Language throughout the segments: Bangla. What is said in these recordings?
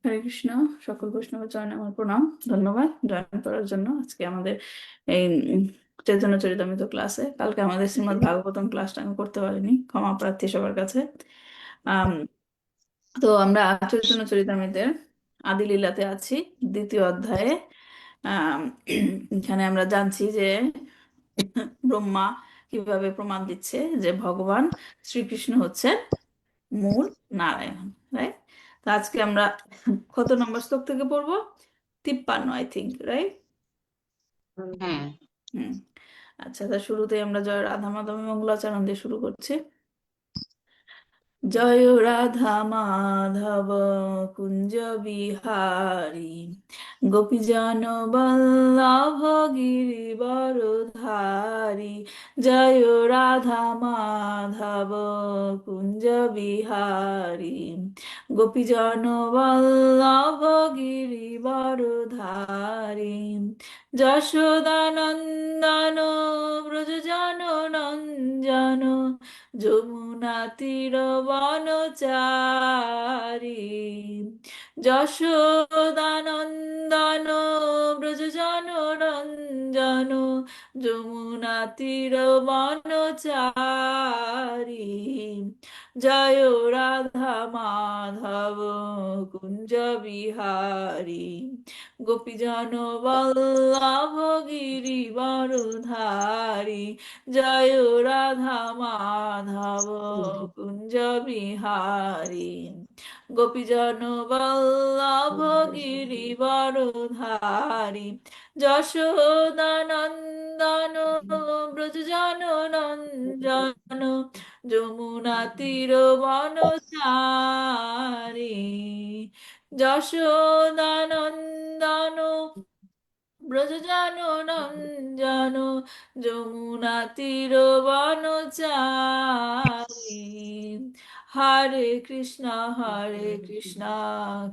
হরে কৃষ্ণ। সকল বৈষ্ণবের চরণে আমার প্রণাম, ধন্যবাদ জয়েন করার জন্য আজকে আমাদের এই চৈতন্য চরিতামৃত ক্লাসে। কালকে আমাদের শ্রীমদ্ ভাগবতম ক্লাসটা আমি করতে পারিনি, ক্ষমা প্রার্থী সবার কাছে। আম, তো আমরা চৈতন্য চরিতামৃতের আদি লীলাতে আছি, দ্বিতীয় অধ্যায়ে। আম, এখানে আমরা জানছি যে ব্রহ্মা কিভাবে প্রমাণ দিচ্ছে যে ভগবান শ্রীকৃষ্ণ হচ্ছেন মূল নারায়ণ, রাইট? তো আজকে আমরা কত নম্বর শ্লোক থেকে পড়বো? 53, আই থিঙ্ক, রাইট? হ্যাঁ। হুম। আচ্ছা, তা শুরুতে আমরা জয় রাধা মাধব মঙ্গলাচরণ দিয়ে শুরু করছি। জয় রাধা মাধব কুঞ্জ বিহারী, গোপীজন বল্লভ গিরিবরধারী। জয় রাধা মাধব কুঞ্জ বিহারী, গোপীজন বল্লভ গিরিবরধারী। যশোদানন্দন ব্রজজন নন্দন, যমুনা তীর বনচারী। যশোদানন্দন ব্রজজন রঞ্জন, যমুনা তীর বনচারী। জয় রাধা মাধব কুঞ্জ বিহারী, গোপীজন বল্লভ গিরিবরধারী। জয় রাধা মাধব কুঞ্জ বিহারী, গোপীজন বল্লভ গিরিবরধারী। যশোদানন্দন ব্রজজন নন্দন, যমুনা তীর বনচারী। যশোদানন্দন ব্রজজন নন্দন, যমুনা তীর বনচারী। হরে কৃষ্ণ হরে কৃষ্ণ,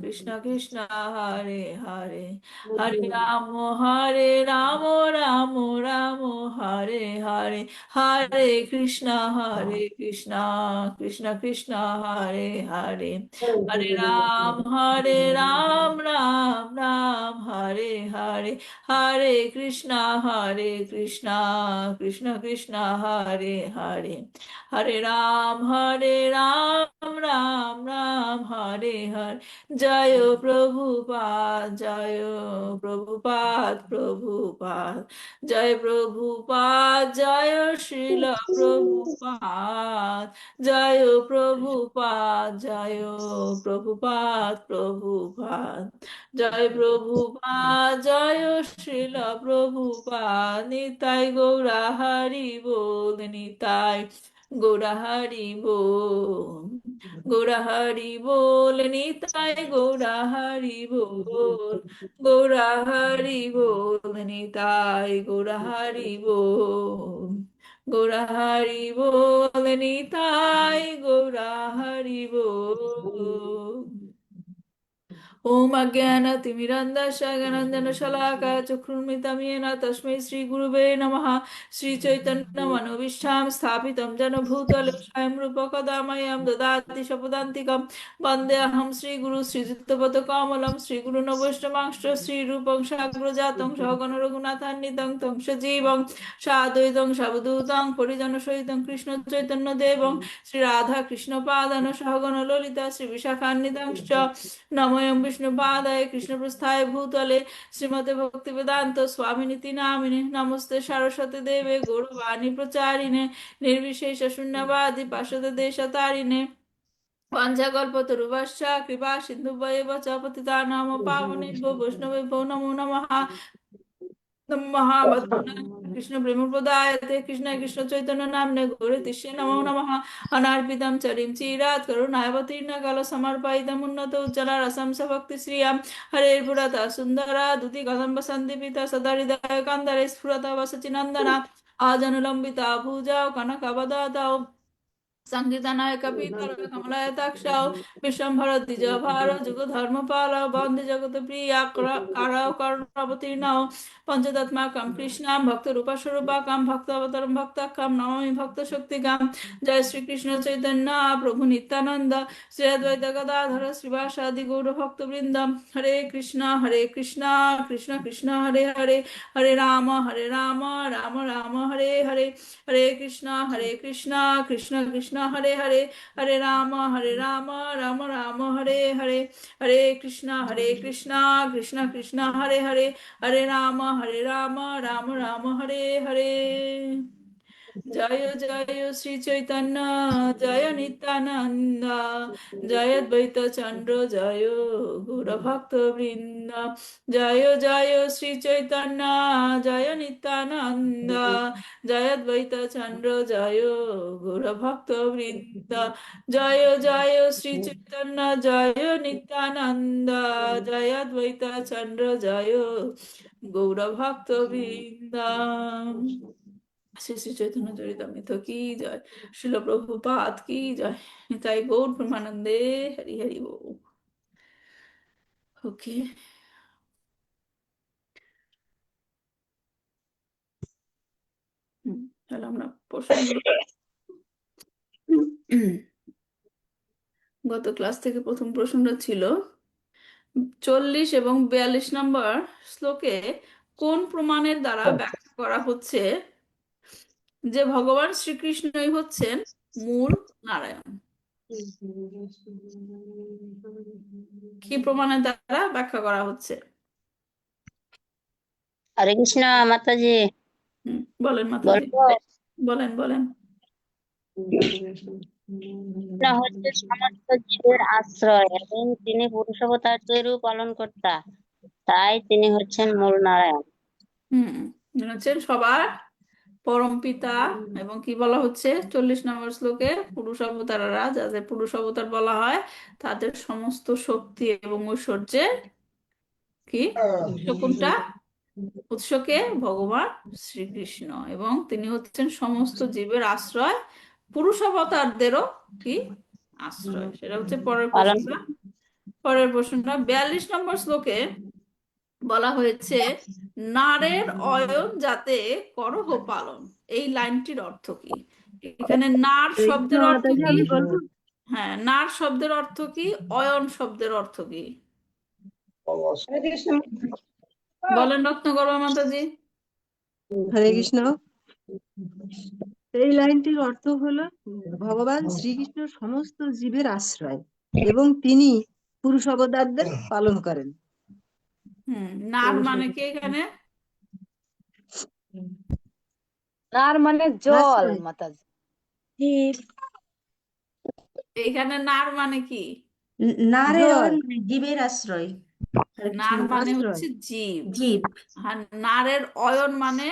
কৃষ্ণ কৃষ্ণ হরে হরে, হরে রাম রাম রাম হরে হরে। হরে কৃষ্ণ কৃষ্ণ কৃষ্ণ হরে হরে, হরে রাম রাম রাম হরে হরে। হরে কৃষ্ণ কৃষ্ণ কৃষ্ণ হরে হরে, হরে রাম রাম রাম হরে হরে। জয় প্রভুপাদ জয় প্রভুপাদ প্রভুপাদ, জয় প্রভুপাদ জয় শিল প্রভুপাদ। জয় প্রভুপাদ জয় প্রভুপাদ প্রভুপাদ, জয় প্রভুপাদ জয় শিল প্রভুপাদ। নিতাই গৌরা হরি বল, নিতাই গৌরা হরি বল, গৌরা হরি বল, নিতাই গৌরা হরি বল, গৌরা হরি বল, নিতাই গৌরা হরি বল, গৌরা হরি বল, নিতাই গৌরা হরি বল। ওম অজ্ঞানতিমিরন্ধস্য জ্ঞানাঞ্জনশলাকায় চক্ষুর্মিলিतं येन তস্मै শ্রীগুরুবে নমঃ। শ্রীচৈতন্যমনোভীষ্টাং স্থাপিतं येन ভূতলে স্বয়ং রূপঃ কदा मह्यं ददाति स्वपदान्तिकं। वन्देऽहं श्रीगुरु श्रीयुक्तपदकमलं, श्रीगुरून् वैष्णवांश्च श्रीरूपं साग्रजातं सहगण रघुनाथान्वितं तं सजीवं साद्वैतं सावधूतं परिजनसहितं कृष्णचैतन्यदेवं श्रीराधाकृष्णपादान् सहगण ललिता श्रीविशाखान्वितांश्च। नमोऽयं विष्णुपादाय कृष्णप्रस्थाय भूतले श्रीमते भक्तिवेदान्त स्वामिनिति नामिने। नमस्ते सरस्वती देवे गौरवाणी प्रचारिणे, निर्विशेष शून्यवादी पार्षदेशतारिणे। वाञ्छाकल्पतरुभ्यश्च कृपा सिन्धुभ्येव च पतितानां पावनेभ्यो वैष्णवेभ्यो नमो नमः। महावदना कृष्ण प्रेम प्रदायते कृष्ण कृष्ण चैतन्य नामने गौरे तिष्ठे नमो नमः। अनार्पितं चरिं चिरात् करुणावतीर्ण काल समर्पयितं उन्नत उज्ज्वला रसं स भक्ति श्रियं। हरे पुरता सुन्दरा दुति कथं वसन्ति पिता सदा हृदय कान्दरे स्फुरता वसचि नन्दना। आजनुलम्बिता भुजौ कनकवदतौ সংগীতানায় কপিতর কমলায় তাক্ষাও বিশ্বম্ভর দ্বিজ ভার যুগ ধর্মপাল বন্দে জগত প্রিয়া কারাও করণাবতীর্ণাও পঞ্চদত্মাকম কৃষ্ণাম ভক্ত রূপা স্বরূপাকাম ভক্ত অবতরম ভক্তাকাম নমামি ভক্ত শক্তিকাম। জয় শ্রীকৃষ্ণ চৈতন্য প্রভু নিত্যানন্দ শ্রী অদ্বৈত গদাধর শ্রীবাসাদি গৌর ভক্তবৃন্দ। হরে কৃষ্ণ কৃষ্ণ কৃষ্ণ হরে হরে, হরে রাম রাম রাম হরে হরে, হরে কৃষ্ণ কৃষ্ণ কৃষ্ণ হরে হরে, হরে রাম রাম রাম হরে হরে, হরে কৃষ্ণ কৃষ্ণ কৃষ্ণ হরে হরে, হরে রাম রাম রাম হরে হরে। জয় জয় শ্রী চৈতন্য জয় নিত্যানন্দ, জয় দ্বৈত চন্দ্র জয় গৌরভক্ত বৃন্দ। জয় জয় শ্রী চৈতন্য জয় নিত্যানন্দ, জয় দ্বৈত চন্দ্র জয় গৌরভক্ত বৃন্দ। জয় জয় শ্রী চৈতন্য জয় নিত্যানন্দ, জয় দ্বৈত চন্দ্র জয় গৌরভক্ত বৃন্দ। শ্রী শ্রী চৈতন্য চরিতামৃত কি জয়, শিল প্রভুপাদ কি জয়, নিতাই গৌর প্রেমানন্দে, হরি হরি বল। ওকে, তাহলে আমরা প্রশ্নগুলো গত ক্লাস থেকে প্রথম প্রশ্নটা ছিল 40 এবং 42 নম্বর শ্লোকে কোন প্রমাণের দ্বারা ব্যাখ্যা করা হচ্ছে যে ভগবান শ্রীকৃষ্ণই হচ্ছেন মূল নারায়ণ? কি প্রমাণের দ্বারা ব্যাখ্যা করা হচ্ছে? হরে কৃষ্ণ মাতাজি, বলেন মাতাজি, বলবো। বলেন বলেন। কৃষ্ণ হচ্ছে সমস্ত জীবের আশ্রয় এবং তিনি পুরুষাবতারদেরও পালন কর্তা, তাই তিনি হচ্ছেন মূল নারায়ণ। তিনি হচ্ছেন সবার পরম পিতা। এবং কি বলা হচ্ছে 40 নম্বর শ্লোকে, পুরুষ অবতারারা, যাদের পুরুষ অবতার বলা হয়, তাদের সমস্ত শক্তি এবং ঐশ্বর্যের কি উৎস কোনটা? উৎসকে ভগবান শ্রীকৃষ্ণ, এবং তিনি হচ্ছেন সমস্ত জীবের আশ্রয়, পুরুষ অবতারদেরও কি আশ্রয়। সেটা হচ্ছে পরের পালন প্রশ্নটা। পরের প্রশ্নটা 42 নম্বর শ্লোকে বলা হয়েছে নারের অয়ন যাতে করহ পালন। এই লাইনটির অর্থ কি? এখানে নার কৃষ্ণ শব্দের অর্থ মাতাজি, কি? আমি বলবো। হ্যাঁ, নার শব্দের অর্থ কি? অয়ন শব্দের অর্থ কি? হরে কৃষ্ণ। বলেন রত্নগর্ভা মাতাজি। হরে কৃষ্ণ। এই লাইনটির অর্থ হলো ভগবান শ্রীকৃষ্ণ সমস্ত জীবের আশ্রয় এবং তিনি পুরুষ অবতারদের পালন করেন। নার মানে কি এখানে? নার মানে জল আশ্রয়। মাতাজি। এইখানে নার মানে কি? নারের জল, অয়ন মানে জীবের আশ্রয়। হরে কৃষ্ণ নার মানে মাতাজি। আশ্রয়, হচ্ছে জীব। জীব আর নারের অয়ন মানে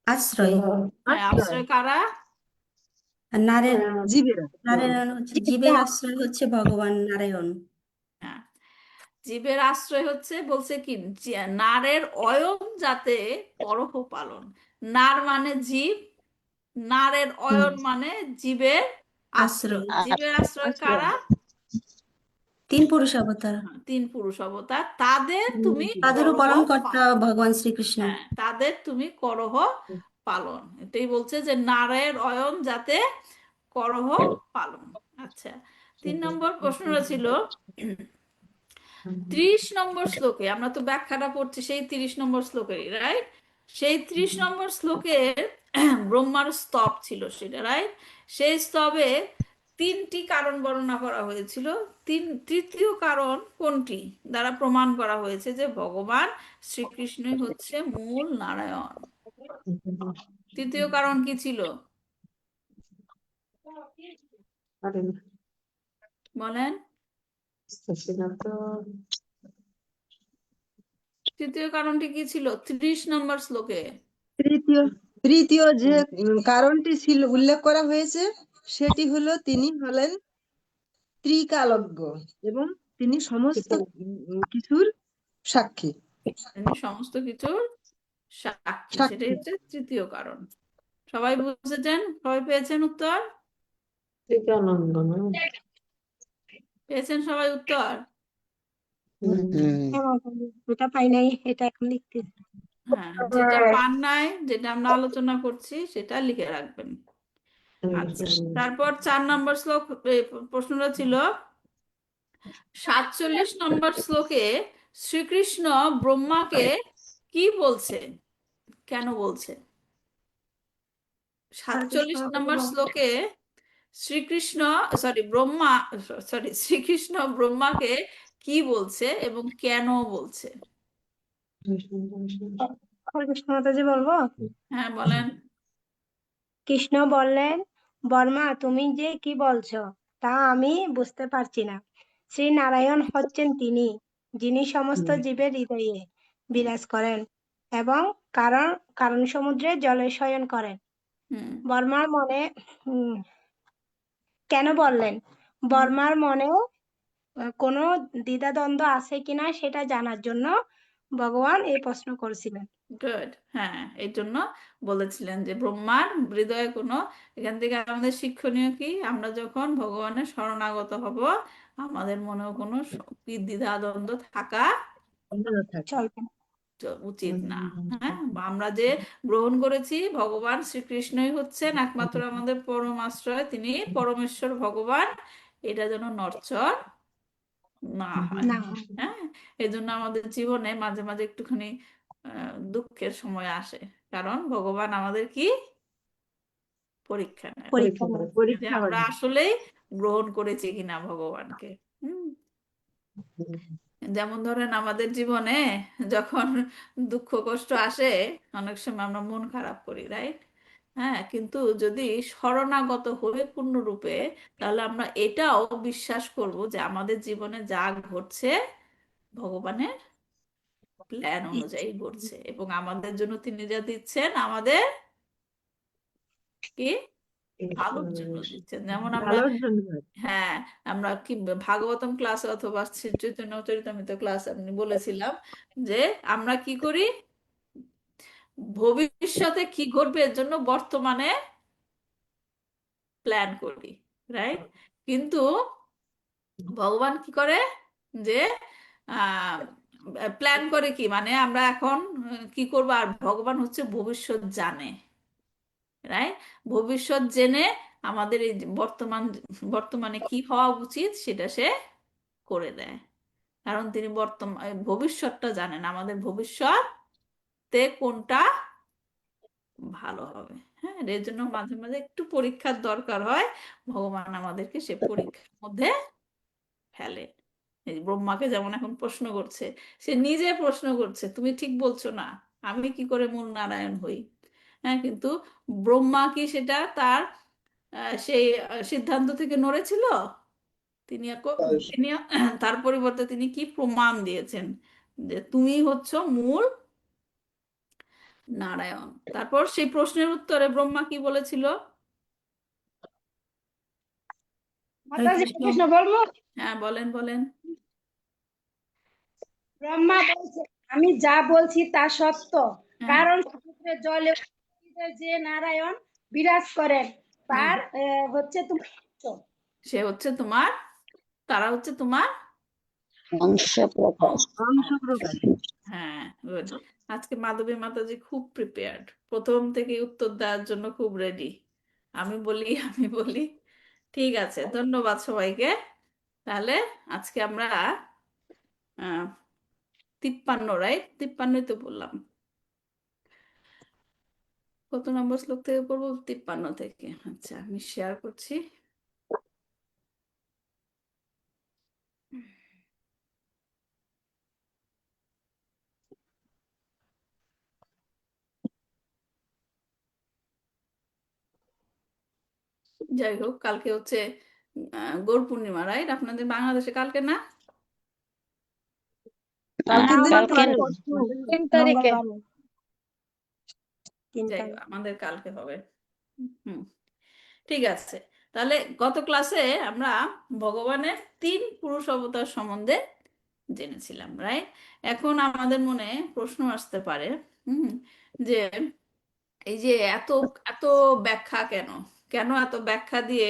আশ্রয়। আশ্রয়, আশ্রয় কারা? আর নারের জীবের নারের আশ্রয়। অয়ন হচ্ছে জীবের আশ্রয় হচ্ছে ভগবান নারায়ণ। হ্যাঁ, জীবের আশ্রয় হচ্ছে, বলছে কি নারের অয়ন যাতে করহ পালন। নার মানে জীব, নারের হুম, অয়ন মানে জীবের আশ্রয়। আশ্রয়। জীবের আশ্রয় আশ্রয়, কারা? 3 পুরুষ অবতার, তিন পুরুষ অবতার, তাদের তুমি তাদেরও করহ পালন কর্তা পালন। ভগবান শ্রীকৃষ্ণ। হ্যাঁ, তাদের তুমি করহ পালন। এটাই বলছে যে নারের অয়ন যাতে করহ পালন। আচ্ছা, 3 নম্বর প্রশ্নটা ছিল 30 নম্বর শ্লোকে, আমরা তো ব্যাখ্যাটা পড়ছি সেই 30 নম্বর শ্লোকেরই, রাইট? সেই 30 নম্বর শ্লোকের ব্রহ্মার স্তব ছিল সেটা, রাইট? সেই স্তবে 3টি কারণ বর্ণনা করা হয়েছিল। তৃতীয় কারণ কোনটি দ্বারা প্রমাণ করা হয়েছে যে ভগবান শ্রীকৃষ্ণই হচ্ছে মূল নারায়ণ? তৃতীয় কারণ কি ছিল? বলেন। তৃতীয় কারণটি কি ছিল 30 নম্বর শ্লোকে? তৃতীয় তৃতীয় যে কারণটি ছিল উল্লেখ করা হয়েছে সেটি হলো তিনি হলেন ত্রিকালজ্ঞ এবং তিনি সমস্ত কিছুর সাক্ষী। তিনি সমস্ত কিছুর সাক্ষী, সেটাই সাক্ষী। হচ্ছে তৃতীয় কারণ। সবাই বুঝেছেন? সবাই পেয়েছেন উত্তর? চিদানন্দ না? পেয়েছেন সবাই উত্তর? ওটা পাই নাই, এটা এখন লিখতে। হ্যাঁ, যেটা পান নাই, যেটা আমরা আলোচনা করছি সেটা লিখে রাখবেন। আচ্ছা, তারপর 4 নম্বর শ্লোক, প্রশ্নটা ছিল 47 নম্বর শ্লোকে শ্রীকৃষ্ণ ব্রহ্মাকে কি বলছে, কেন বলছে? 47 নম্বর শ্লোকে শ্রীকৃষ্ণ, ব্রহ্মা, শ্রীকৃষ্ণ ব্রহ্মাকে কি বলছে এবং কেন বলছে? হরে কৃষ্ণ মাতাজি, বলবো? হ্যাঁ, বলেন। কৃষ্ণ বললেন, বর্মা তুমি যে কি বলছো তা আমি বুঝতে পারছি না। শ্রী নারায়ণ হচ্ছেন তিনি, যিনি সমস্ত জীবের হৃদয়ে বিরাজ করেন এবং কারণ কারণ সমুদ্রে জলে শয়ন করেন। হুম, বর্মার মনে উম, কেন বললেন? বর্মার মনে কোনো দ্বিধাদ্বন্দ্ব আছে কিনা সেটা জানার জন্য ভগবান এই প্রশ্ন করেছিলেন। গুড। হ্যাঁ, এই জন্য বলেছিলেন যে ব্রহ্মার হৃদয়ে কোনো, এখান থেকে আমাদের শিক্ষণীয় কি, আমরা যখন ভগবানের শরণাগত হব আমাদের মনেও কোনো দ্বিধাদ্বন্দ্ব থাকা চলবে না। উচিত না। হ্যাঁ, বা আমরা যে গ্রহণ করেছি ভগবান শ্রীকৃষ্ণই হচ্ছেন একমাত্র আমাদের পরম আশ্রয়, তিনি পরমেশ্বর ভগবান, এটা যেন নড়চড় না হয়। না, হ্যাঁ, এই জন্য আমাদের জীবনে মাঝে মাঝে একটুখানি দুঃখের সময় আসে, কারণ ভগবান আমাদের কি পরীক্ষা নেন, পরীক্ষা নেই। যে পরীক্ষা আমরা করে। আসলেই গ্রহণ করেছি কিনা ভগবানকে। হুম, যেমন ধরেন আমাদের জীবনে যখন দুঃখ কষ্ট আসে অনেক সময় আমরা মন খারাপ করি, রাইট? হ্যাঁ, কিন্তু যদি শরণাগত হই পূর্ণরূপে, তাহলে আমরা এটাও বিশ্বাস করব যে আমাদের জীবনে যা ঘটছে ভগবানের প্ল্যান অনুযায়ী ঘটছে, এবং আমাদের জন্য তিনি যা দিচ্ছেন আমাদের কি ভালোর জন্য দিচ্ছেন। যেমন আমরা, ভালোর জন্য। হ্যাঁ, আমরা কি ভাগবতম ক্লাসে অথবা শ্রী চৈতন্য চরিতামৃত ক্লাসে আমি বলেছিলাম যে আমরা কি করি, ভবিষ্যতে কি ঘটবে এর জন্য বর্তমানে প্ল্যান করি, রাইট? কিন্তু ভগবান কি করে, যে প্ল্যান করে কি, মানে আমরা এখন কি করবো, আর ভগবান হচ্ছে ভবিষ্যৎ জানে, রাইট? ভবিষ্যৎ জেনে আমাদের এই যে বর্তমানে কি হওয়া উচিত সেটা সে করে দেয়, কারণ তিনি ভবিষ্যৎটা জানেন, আমাদের ভবিষ্যতে কোনটা ভালো হবে। হ্যাঁ, এর জন্য মাঝে মাঝে একটু পরীক্ষার দরকার হয়, ভগবান আমাদেরকে সে পরীক্ষার মধ্যে ফেলে। এই যে ব্রহ্মাকে যেমন এখন প্রশ্ন করছে, সে নিজে প্রশ্ন করছে তুমি ঠিক বলছো না, আমি কি করে মূল নারায়ণ হই? হ্যাঁ, কিন্তু ব্রহ্মা কি সেটা তার সেই সিদ্ধান্ত থেকে নড়েছিল? তিনি তার পরিবর্তে তিনি কি প্রমাণ দিয়েছেন, যে তুমি হচ্ছ মূল নারায়ণ। তারপর সেই প্রশ্নের উত্তরে ব্রহ্মা কি বলেছিল? হরে মাতাজি কৃষ্ণ। কৃষ্ণ বলবো? হ্যাঁ, বলেন বলেন। ব্রহ্মা বলছে, আমি যা বলছি তা সত্য, হ্যাঁ। কারণ সমুদ্রে জলে যে নারায়ণ বিরাজ করেন হুম, তার হচ্ছে তুমি উৎস। সে হচ্ছে তোমার, তারা হচ্ছে তোমার অংশ প্রকাশ। অংশ প্রকাশ। হ্যাঁ, গুড। আজকে মাধবী মাতাজি খুব প্রিপেয়ার্ড, প্রথম থেকে উত্তর দেওয়ার জন্য খুব রেডি। আমি বলি ঠিক আছে, ধন্যবাদ সবাইকে। তাহলে আজকে আমরা 53, রাইট? 53ই তো বললাম। কত নম্বর শ্লোক থেকে পড়বো? 53 থেকে। আচ্ছা, আমি শেয়ার করছি। যাই হোক, কালকে হচ্ছে গৌর পূর্ণিমা, রাইট? আপনাদের বাংলাদেশে কালকে না? কালকের দিন তো কালকে আছে। 3 তারিখে। 3 যাই হোক, তারিখ। আমাদের কালকে হবে। হুম, ঠিক আছে। তাহলে গত ক্লাসে আমরা ভগবানের 3 পুরুষ অবতার সম্বন্ধে জেনেছিলাম, রাইট? এখন আমাদের মনে প্রশ্ন আসতে পারে, হুম, যে এই যে এত এত ব্যাখ্যা কেন, কেন এত ব্যাখ্যা দিয়ে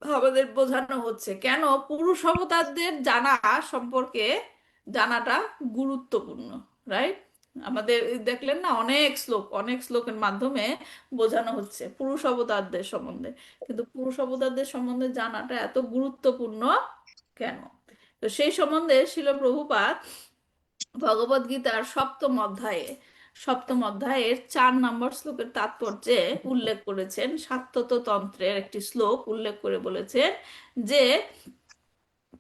আমাদের বোঝানো হচ্ছে কেন পুরুষ অবতারদের সম্পর্কে জানাটা গুরুত্বপূর্ণ, রাইট? আমাদের এই দেখলেন না, অনেক শ্লোকের মাধ্যমে বোঝানো হচ্ছে পুরুষ অবতারদের সম্বন্ধে, কিন্তু পুরুষ অবতারদের সম্বন্ধে জানাটা এত গুরুত্বপূর্ণ কেন? তো সেই সম্বন্ধে শিল প্রভুপাদ ভগবদ গীতার সপ্তম অধ্যায়ের 4 নম্বর শ্লোকের তাৎপর্যে উল্লেখ করেছেন। সাত্যত তন্ত্রের একটি শ্লোক উল্লেখ করে বলেছেন যে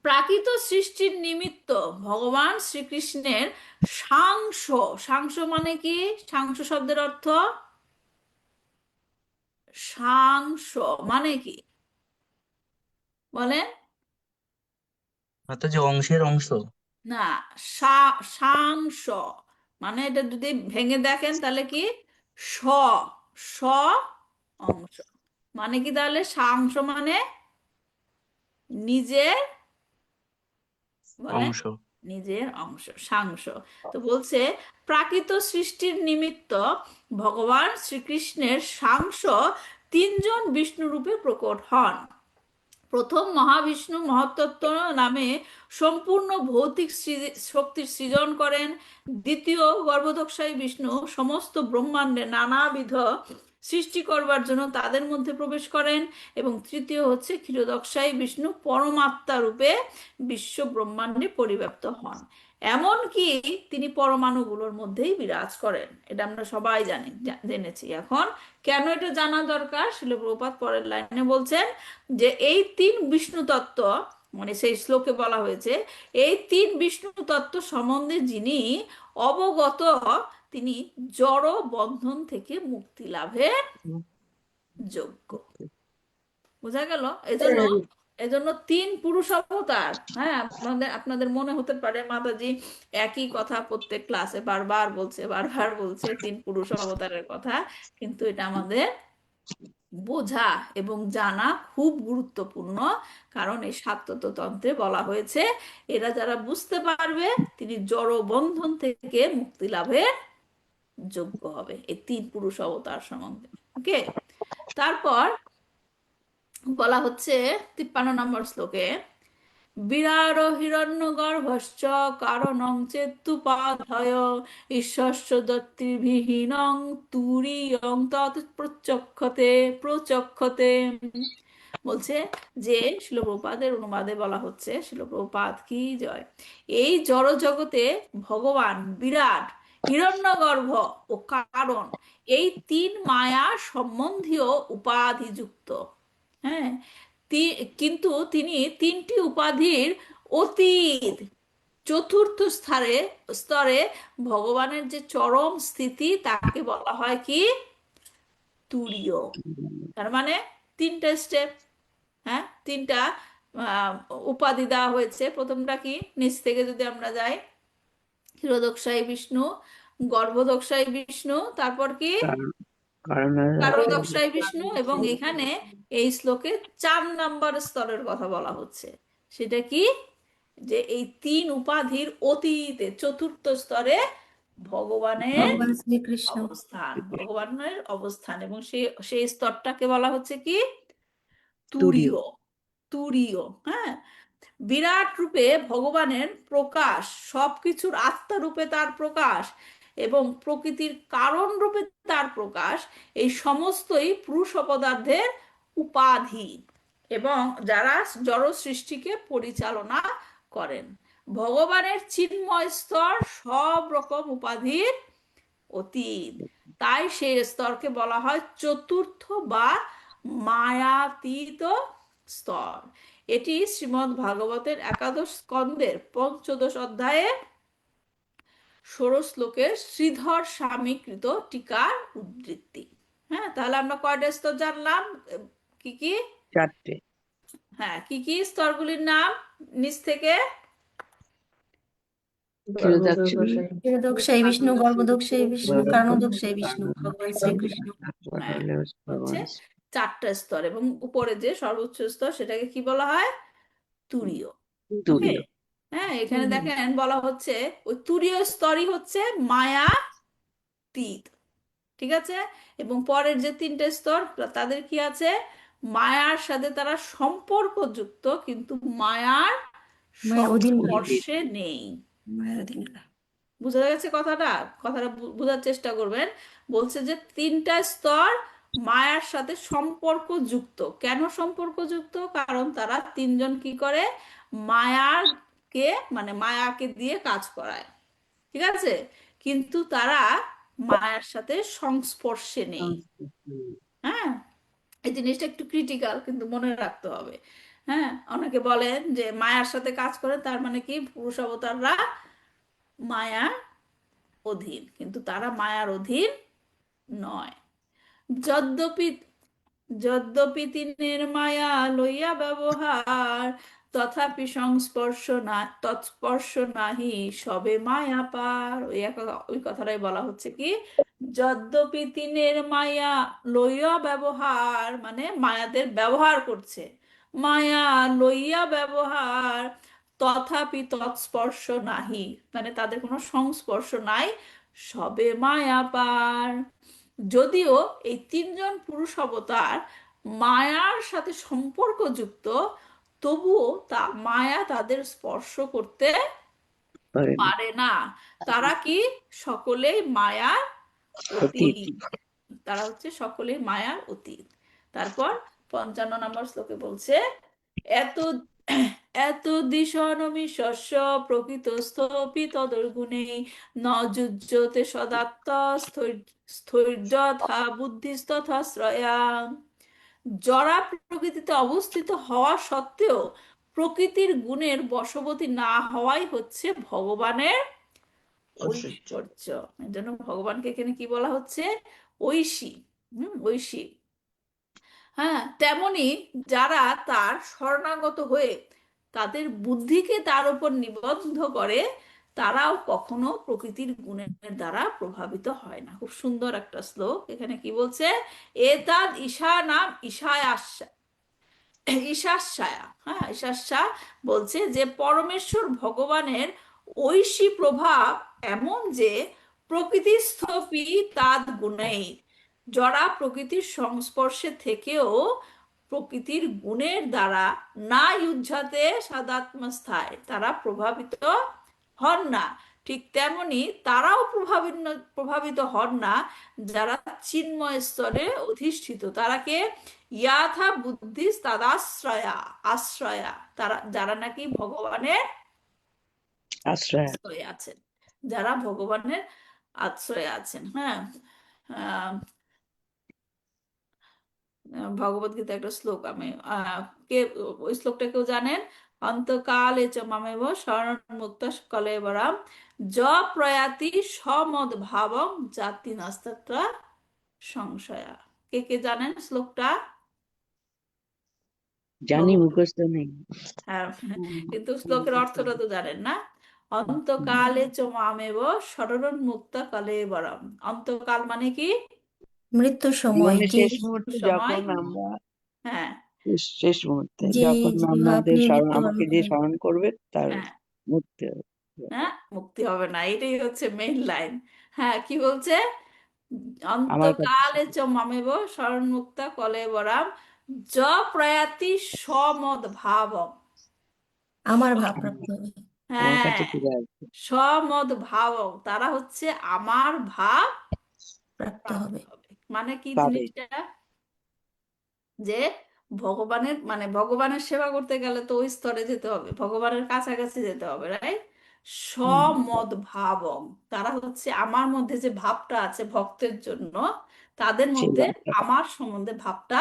প্রাকৃত সৃষ্টির নিমিত্ত ভগবান শ্রীকৃষ্ণের সাংস, সাংস মানে কি? সাংস শব্দের অর্থ, সাংস মানে কি বলেন? অর্থাৎ যে অংশের অংশ। না, সাংস মানে এটা যদি ভেঙে দেখেন তাহলে কি স, স অংশ মানে কি? তাহলে সাংস মানে নিজের, বলেন, অংশ। নিজের অংশ, সাংস। তো বলছে প্রাকৃত সৃষ্টির নিমিত্ত ভগবান শ্রীকৃষ্ণের সাংস 3জন বিষ্ণু রূপে প্রকট হন। প্রথম মহাবিষ্ণু মহত্তত্ত্ব নামে সম্পূর্ণ ভৌতিক শক্তির সৃজন করেন। দ্বিতীয় গর্ভোদকশায়ী বিষ্ণু সমস্ত ব্রহ্মাণ্ডে নানাবিধ সৃষ্টি করবার জন্য তাদের মধ্যে প্রবেশ করেন। এবং তৃতীয় হচ্ছে ক্ষীরোদকশায়ী বিষ্ণু পরমাত্মা রূপে বিশ্ব ব্রহ্মাণ্ডে পরিব্যাপ্ত হন। এমনকি তিনি পরমাণুগুলোর মধ্যেই বিরাজ করেন। এটা আমরা সবাই জেনেছি। এখন কেন এটা জানা দরকার? শিল প্রভুপাদ পরের লাইনে বলছেন যে এই 3 বিষ্ণু তত্ত্ব, মানে সেই শ্লোকে বলা হয়েছে এই 3 বিষ্ণু তত্ত্ব সম্বন্ধে যিনি অবগত, তিনি জড় বন্ধন থেকে মুক্তি লাভের যোগ্য। বোঝা গেল? এজন্য 3 পুরুষ অবতার। হ্যাঁ, আপনাদের মনে হতে পারে মাতাজি একই কথা প্রত্যেক ক্লাসে বারবার বলছে 3 পুরুষ অবতারের কথা, কিন্তু এটা আমাদের বোঝা এবং জানা খুব গুরুত্বপূর্ণ। কারণ এই সাত্যত তন্ত্রে বলা হয়েছে এরা যারা বুঝতে পারবে তিনি জড় বন্ধন থেকে মুক্তি লাভের যোগ্য হবে, এই 3 পুরুষ অবতার সম্বন্ধে। ওকে, তারপর বলা হচ্ছে 53 নম্বর শ্লোকে বিরাট হিরণ্যগর্ভশ্চ কারণং চেতুপাধয় ঈশ্বস্য দত্তিবিহীনং তুরীয়ং তৎ প্রচক্ষতে। বলছে যে শিল প্রভুপাদের অনুবাদে বলা হচ্ছে, শিল প্রভুপাদ কি জয়, এই জড় জগতে ভগবান বিরাট, হিরণ্যগর্ভ ও কারণ, এই 3 মায়া সম্বন্ধীয় উপাধিযুক্ত। হ্যাঁ, কিন্তু তিনি 3টি উপাধির অতীত, চতুর্থ স্তরে ভগবানের যে চরম স্থিতি তাকে বলা হয় কি? তুরীয়। তার মানে 3টা স্টেপ, হ্যাঁ, 3টা উপাধি দেওয়া হয়েছে। প্রথমটা কি? নিচ থেকে যদি আমরা যাই, ক্ষীরোদকশায়ী বিষ্ণু, গর্ভোদকশায়ী বিষ্ণু, তারপর কি কারণোদকশায়ী বিষ্ণু, এবং এখানে এই শ্লোকে 4 নম্বর স্তরের কথা বলা হচ্ছে। সেটা কি? যে এই 3 উপাধির অতীতে চতুর্থ স্তরে ভগবানের অবস্থান, এবং সেই স্তরটাকে বলা হচ্ছে কি? তুরীয়। তুরীয়। হ্যাঁ, বিরাট রূপে ভগবানের প্রকাশ, সবকিছুর আত্মা রূপে তার প্রকাশ এবং প্রকৃতির কারণ রূপে তার প্রকাশ, এই সমস্তই পুরুষ অপদার্থের উপাধি এবং যারা জড় সৃষ্টিকে পরিচালনা করেন। ভগবানের চিন্ময় স্তর সব রকম উপাধির অতীত, তাই সেই স্তরকে বলা হয় চতুর্থ বা মায়াতীত স্তর। এটি শ্রীমদ্ ভাগবতের 11 স্কন্ধের 15 অধ্যায়ে 16 শ্লোকের শ্রীধর স্বামীকৃত টিকার উদ্ধৃতি। হ্যাঁ, তাহলে আমরা কয়টা স্তর জানলাম? কি কি? 4টে। হ্যাঁ, কি কি স্তরগুলির নাম? নিচ থেকে ক্ষীরোদকশায়ী বিষ্ণু, গর্ভোদকশায়ী বিষ্ণু, কারণোদকশায়ী বিষ্ণু, ভগবান শ্রীকৃষ্ণ। হ্যাঁ, হচ্ছে 4টা স্তর, এবং উপরে যে সর্বোচ্চ স্তর সেটাকে কি বলা হয়? তুরীয়। ওকে, হ্যাঁ, এখানে দেখেন বলা হচ্ছে ওই তুরীয় স্তরই হচ্ছে মায়াতীত। ঠিক আছে? এবং পরের যে 3টে স্তর তাদের কি আছে? মায়ার সাথে তারা সম্পর্কযুক্ত কিন্তু মায়ার মায়ের অধীন নয়। সংস্পর্শে নেই। মায়ের অধীন না। বুঝা গেছে কথাটা? কথাটা বোঝার চেষ্টা করবেন। বলছে যে তিনটা স্তর মায়ার সাথে সম্পর্কযুক্ত। কেন সম্পর্কযুক্ত? কারণ তারা তিনজন কি করে, মায়াকে মানে মায়াকে দিয়ে কাজ করায়, ঠিক আছে, কিন্তু তারা মায়ার সাথে সংস্পর্শে নেই। হ্যাঁ, এই জিনিসটা একটু ক্রিটিক্যাল, কিন্তু মনে রাখতে হবে। হ্যাঁ, অনেকে বলেন যে মায়ার সাথে কাজ করে, তার মানে কি পুরুষ অবতাররা মায়ার অধীন, কিন্তু তারা মায়ার অধীন নয়। যদ্যপি যদ্যপি তিনের মায়া লইয়া ব্যবহার, তথাপি তৎস্পর্শ নাহি, সবে মায়া পার। ওই কথাটাই বলা হচ্ছে কি, যদ্যপি তিনের মায়া লইয়া ব্যবহার, মানে মায়াদের ব্যবহার করছে, মায়া লইয়া ব্যবহার, তথাপি তৎস্পর্শ নাহি, মানে তাদের কোনো সংস্পর্শ নাই, সবে মায়া পার। যদিও এই তিনজন পুরুষ অবতার মায়ার সাথে সম্পর্কযুক্ত, তবুও মায়া তাদের স্পর্শ করতে পারে না। পারে না। তারা কি সকলেই মায়ার অতীত। অতীত। তারা হচ্ছে সকলেই মায়ার অতীত। তারপর 55 নম্বর শ্লোকে বলছে, এত এত দিশনমিশস্য প্রকৃতস্থপি তদর্গুণেই ন যুজ্যতে সদাত্ত স্থৈর্যথা বুদ্ধিস্তথা শ্রয়া। জড়া প্রকৃতিতে অবস্থিত হওয়া সত্ত্বেও প্রকৃতির গুণের বশবর্তী না হওয়াই হচ্ছে ভগবানের ঐশ্বর্য। এর জন্য ভগবানকে এখানে কি বলা হচ্ছে? ঐশী। ঐশী। হ্যাঁ, তেমনি যারা তার শরণাগত হয়ে তাদের বুদ্ধিকে তার উপর নিবদ্ধ করে, তারাও কখনো প্রকৃতির গুণের দ্বারা প্রভাবিত হয় না। খুব সুন্দর একটা শ্লোক। এখানে কি বলছে? এতাদ ঈশা নাম ঈশাস্যায়া। হ্যাঁ, ঈশাস্যা বলছে যে পরমেশ্বর ভগবানের ঐশী প্রভাব এমন যে প্রকৃতিস্থপি তাদ গুণেই, জড়া প্রকৃতির সংস্পর্শে থেকেও প্রকৃতির গুণের দ্বারা না ইউজ্জাতে সাদাত্মস্থায়, তারা প্রভাবিত হন না। ঠিক তেমনি তারাও প্রভাবিত হন না যারা চিন্ময় স্তরে অধিষ্ঠিত। তারা কে? ইয়াথা বুদ্ধি তাদাশ্রয়া, আশ্রয়া, তারা যারা নাকি ভগবানের আশ্রয়। আশ্রয়ে আছেন, যারা ভগবানের আশ্রয়ে আছেন। হ্যাঁ, আহ ভগবদ গীতা একটা শ্লোক, আমি কে ওই শ্লোকটা কেউ জানেন? অন্তকালে চ মামেব শরণ মুক্ত কলেবরাম য প্রয়াতি সমদ ভাবং জাতি নাস্তত্র সংশয়া। কে কে জানেন শ্লোকটা? জানি, মুখস্থ নেই। হ্যাঁ, কিন্তু শ্লোকের অর্থটা তো জানেন না। অন্তকালে চ মামেব শরণ মুক্ত কলেবরাম। অন্তকাল মানে কি? মৃত্যুর সময় জীবনের যে শেষ মুহূর্তে সময়। যখন আমরা হ্যাঁ, শেষ মুহূর্তে যে যখন আমাদের আপনি মৃত্যুবরণ আমাকে যে করেন। স্মরণ করবে তার হ্যাঁ, মুক্তি হবে। হ্যাঁ, মুক্তি হবে না, এটাই হচ্ছে মেইন লাইন। হ্যাঁ, কি বলছে? আমার কাছে অন্তকালে চ মামেব শরণ মুক্তা কলেবরাম য প্রয়াতি সমদ ভাবম। আমার ভাব প্রাপ্ত হবে। আমার হ্যাঁ, কাছে ফিরে আসবে। সমদ ভাবম, তারা হচ্ছে আমার ভাব প্রাপ্ত প্রাপ্ত হবে। হবে। মানে কি পাবে। জিনিসটা? যে ভগবানের সেবা করতে গেলে তো ওই স্তরে যেতে হবে, ভগবানের কাছাকাছি যেতে হবে, রাইট? সমদ ভাবম, তারা হচ্ছে আমার মধ্যে যে ভাবটা আছে ভক্তের জন্য, তাদের সেই মধ্যে বার্তা আমার সম্বন্ধে ভাবটা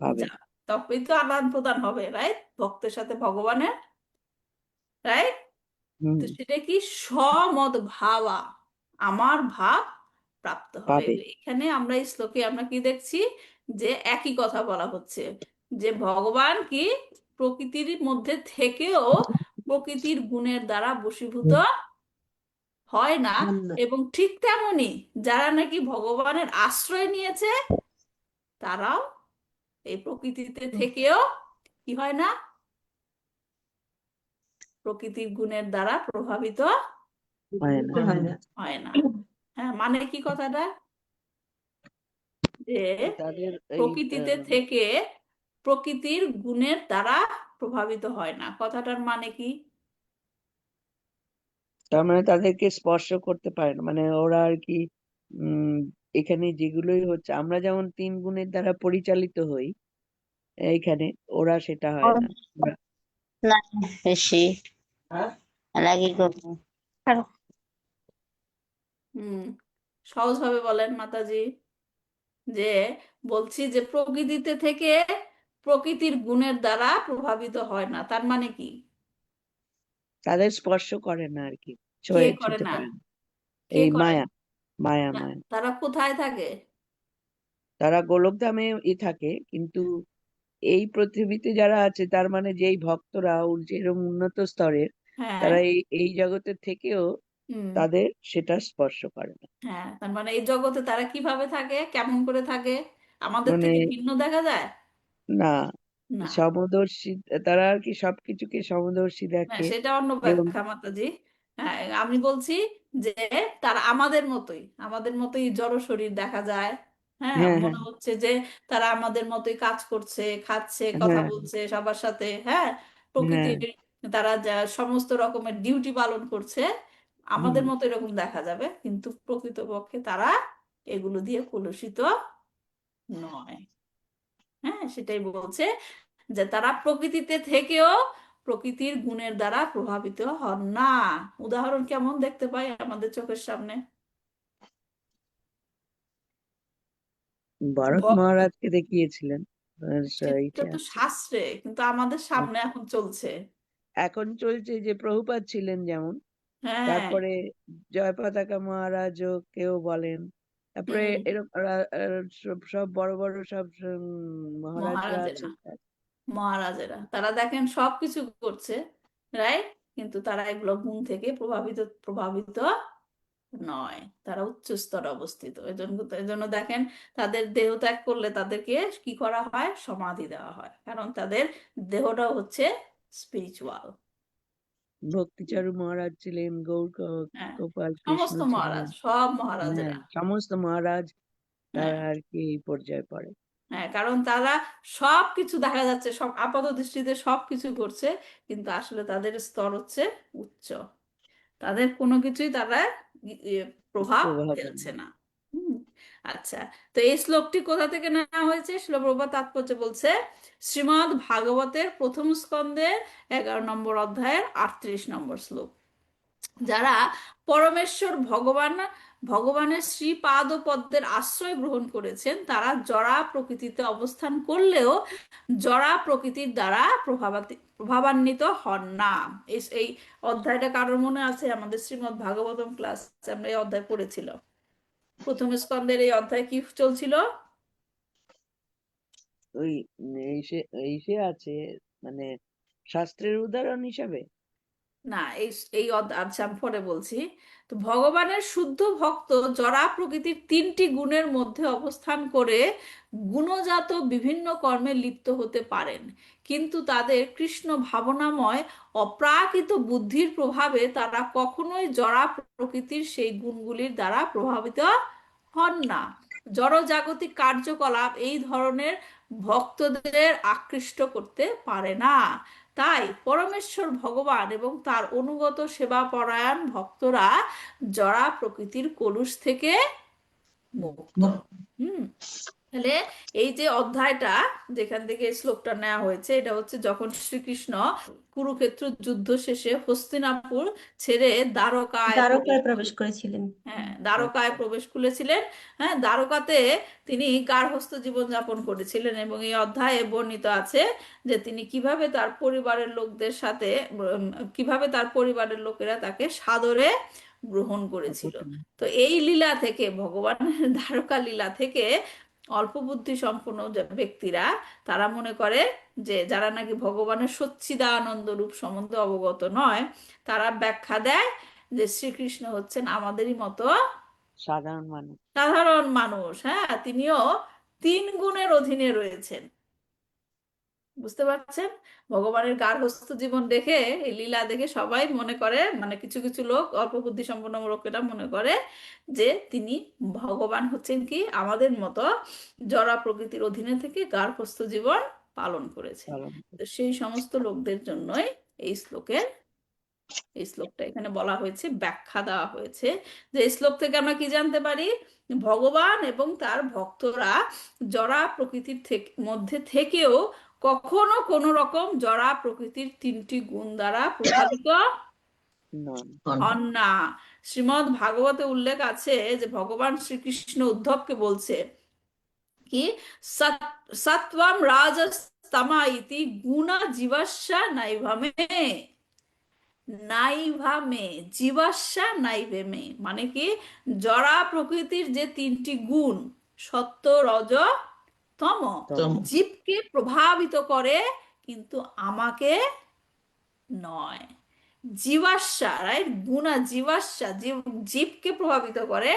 পাবে। যাবে। তবেই তো আদান প্রদান হবে, রাইট, ভক্তের সাথে ভগবানের, রাইট? হুম, তো সেটা কি? সমদ ভাবা, আমার ভাব প্রাপ্ত হবে। পাবে। এখানে আমরা এই শ্লোকে আমরা কি দেখছি? যে একই কথা বলা হচ্ছে, যে ভগবান কি প্রকৃতির মধ্যে থেকেও প্রকৃতির গুণের দ্বারা বশীভূত হয় না। হন না। এবং ঠিক তেমনি যারা নাকি ভগবানের আশ্রয় নিয়েছে, তারাও এই প্রকৃতিতে থেকেও কি হয় না? প্রকৃতির গুণের দ্বারা প্রভাবিত হয় না। হয় না। হয় না। হ্যাঁ, মানে কি কথাটা? যে তাদের এই প্রকৃতিতে থেকে প্রকৃতির গুণের দ্বারা প্রভাবিত হয় না, কথাটার মানে কি? তার মানে তাদেরকে স্পর্শ করতে পারে না, মানে ওরা আর কি উম এখানে যেগুলোই হচ্ছে, আমরা যেমন 3 গুণের দ্বারা পরিচালিত হই এইখানে, ওরা সেটা হয় না। না বেশি লাগি করবো। হুম, সহজভাবে বলেন মাতাজি। যে বলছি যে প্রকৃতিতে থেকে প্রকৃতির গুণের দ্বারা প্রভাবিত হয় না, তার মানে কি? তাদের স্পর্শ করে না আর কি, কে করে ছুতে না? পারে না। কে এই করে মায়া, মায়া, না? মায়া। তারা কোথায় থাকে? তারা গোলকধামে থাকে, কিন্তু এই পৃথিবীতে যারা আছে, তার মানে যেই ভক্তরা যেরকম উন্নত স্তরের, হ্যাঁ। তারা এই এই জগতের থেকেও হুম। তাদের সেটা স্পর্শ করে না। হ্যাঁ, তার মানে এই জগতে তারা কিভাবে থাকে, কেমন করে থাকে, আমাদের মানে থেকে ভিন্ন দেখা যায়? না, না। সমদর্শী, তারা আর কি সবকিছুকে সমদর্শী না, দেখে। সেটা অন্য এবং ব্যাখ্যা মাতাজি। হ্যাঁ, আমি বলছি যে তারা আমাদের মতোই জড় শরীর দেখা যায়। হ্যাঁ, হ্যাঁ, হ্যাঁ, মনে হচ্ছে যে তারা আমাদের মতোই কাজ করছে, খাচ্ছে, কথা হ্যাঁ, বলছে সবার সাথে। হ্যাঁ, হ্যাঁ, প্রকৃতির তারা যা সমস্ত রকমের ডিউটি পালন করছে, হুম, আমাদের মতো এরকম দেখা যাবে, কিন্তু প্রকৃতপক্ষে তারা এগুলো দিয়ে কলুষিত নয়। হ্যাঁ, সেটাই বলছে যে তারা প্রকৃতিতে থেকেও প্রকৃতির গুণের দ্বারা প্রভাবিত হন না। উদাহরণ কেমন দেখতে পাই আমাদের চোখের সামনে? ভরত ভ- মহারাজকে দেখিয়েছিলেন। সেটা এইটা তো আছে। শাস্ত্রে, কিন্তু আমাদের সামনে এখন চলছে। এখন চলছে যে প্রভুপাদ ছিলেন যেমন, হ্যাঁ। তারপরে জয় পতাকা মহারাজও কেউ বলেন, তারপরে হুম। এরকম সব সব বড় বড় সব মহারাজরা মহারাজেরা আছেন। মহারাজেরা তারা দেখেন সবকিছু করছে, রাইট, কিন্তু তারা এগুলো গুণ থেকে প্রভাবিত প্রভাবিত নয়। তারা উচ্চ স্তরে অবস্থিত। এজন্য দেখেন তাদের দেহ ত্যাগ করলে তাদেরকে কি করা হয়, সমাধি দেওয়া হয়, কারণ তাদের দেহটাও হচ্ছে স্পিরিচুয়াল। ভক্তিচারু মহারাজ ছিলেন, হ্যাঁ, গোপাল কৃষ্ণ সমস্ত ছিলেন। মহারাজ, সব হ্যাঁ, মহারাজেরা। সমস্ত মহারাজ হ্যাঁ। তারা আর কি এই পর্যায়ে পড়ে। হ্যাঁ, কারণ তারা সবকিছু দেখা যাচ্ছে, সব আপাত দৃষ্টিতে সবকিছু করছে, কিন্তু আসলে তাদের স্তর হচ্ছে উচ্চ। তাদের কোনো কিছুই তারা প্রভাব প্রভাব ফেলছে না। হুম। আচ্ছা, তো এই শ্লোকটি কোথা থেকে নেওয়া হয়েছে? শ্রীল প্রভুপাদ তাৎপর্য বলছে শ্রীমদ্ ভাগবতের প্রথম স্কন্ধের 11 নম্বর অধ্যায়ের 38 নম্বর শ্লোক। যারা পরমেশ্বর ভগবানের শ্রীপাদ পদ্মের আশ্রয় গ্রহণ করেছেন, তারা জড়া প্রকৃতিতে অবস্থান করলেও জড়া প্রকৃতির দ্বারা প্রভাবান্বিত হন না। এই অধ্যায়টা কারোর মনে আছে? আমাদের শ্রীমদ্ ভাগবতম ক্লাস আমরা এই অধ্যায় পড়েছিল। প্রথম স্কন্ধের এই অধ্যায় কি চলছিল? ওই এই সে আছে, মানে শাস্ত্রের উদাহরণ হিসাবে। না, এই এই আচ্ছা, আমি পরে বলছি। তো ভগবানের শুদ্ধ ভক্ত জড়া প্রকৃতির 3টি গুণের মধ্যে অবস্থান করে গুণজাত বিভিন্ন কর্মে লিপ্ত হতে পারেন, কিন্তু তাদের কৃষ্ণ ভাবনাময় অপ্রাকৃত বুদ্ধির প্রভাবে তারা কখনোই জড়া প্রকৃতির সেই গুণগুলির দ্বারা প্রভাবিত হন না। জড়জাগতিক কার্যকলাপ এই ধরনের ভক্তদের আকৃষ্ট করতে পারে না। তাই পরমেশ্বর ভগবান এবং তার অনুগত সেবাপরায়ণ ভক্তরা জড়া প্রকৃতির কলুষ থেকে মুক্ত। হুম। তাহলে এই যে অধ্যায়টা, যেখান থেকে এই শ্লোকটা নেওয়া হয়েছে, এটা হচ্ছে যখন শ্রীকৃষ্ণ কুরুক্ষেত্র যুদ্ধ শেষে হস্তিনাপুর ছেড়ে দ্বারকায় প্রবেশ দ্বারকায় প্রবেশ করেছিলেন। হ্যাঁ, দ্বারকায় প্রবেশ করেছিলেন। হ্যাঁ, দ্বারকাতে তিনি গার্হস্থ্য জীবন যাপন করেছিলেন, এবং এই অধ্যায়ে বর্ণিত আছে যে তিনি কিভাবে তার পরিবারের লোকদের সাথে কিভাবে তার পরিবারের লোকেরা তাকে সাদরে গ্রহণ করেছিল। তো এই লীলা থেকে, ভগবানের দ্বারকা লীলা থেকে অল্প বুদ্ধি সম্পন্ন যে ব্যক্তিরা, তারা মনে করে যে যারা নাকি ভগবানের সচ্চিদানন্দ রূপ সম্বন্ধে অবগত নয়, তারা ব্যাখ্যা দেয় যে শ্রীকৃষ্ণ হচ্ছেন আমাদেরই মতো সাধারণ মানুষ। সাধারণ মানুষ। হ্যাঁ, তিনিও 3 গুণের অধীনে রয়েছেন। বুঝতে পারছেন? ভগবানের গার্হস্থ্য জীবন দেখে, এই লীলা দেখে সবাই মনে করে, মানে কিছু কিছু লোক, অল্প বুদ্ধি সম্পন্ন লোকেরা মনে করে যে তিনি ভগবান হচ্ছেন কি আমাদের মতো জড় প্রকৃতির অধীনে থেকে গার্হস্থ্য জীবন পালন করেছেন। পালন তো সেই সমস্ত লোকদের জন্যই এই শ্লোকটা এখানে বলা হয়েছে, ব্যাখ্যা দেওয়া হয়েছে। যে এই শ্লোক থেকে আমরা কি জানতে পারি? ভগবান এবং তার ভক্তরা জড়া প্রকৃতির মধ্যে থেকেও কখনো কোনো রকম জড়া প্রকৃতির তিনটি গুণ দ্বারা প্রভাবিত নন। হন না। শ্রীমদ্ ভাগবতে উল্লেখ আছে যে ভগবান শ্রীকৃষ্ণ উদ্ধবকে বলছে কি, সত্ত্বম রাজস তমা ইতি গুণা জীবস্যা নাইভামে, নাইভামে জীবাশ্মা নাইভেমে, মানে কি জড়া প্রকৃতির যে তিনটি গুণ সত্য রজ তম জীবকে প্রভাবিত করে, কিন্তু আমাকে নয়। জীবাশ্মা, রাইট, গুণা জীবাশ্মা, জীবকে প্রভাবিত করে,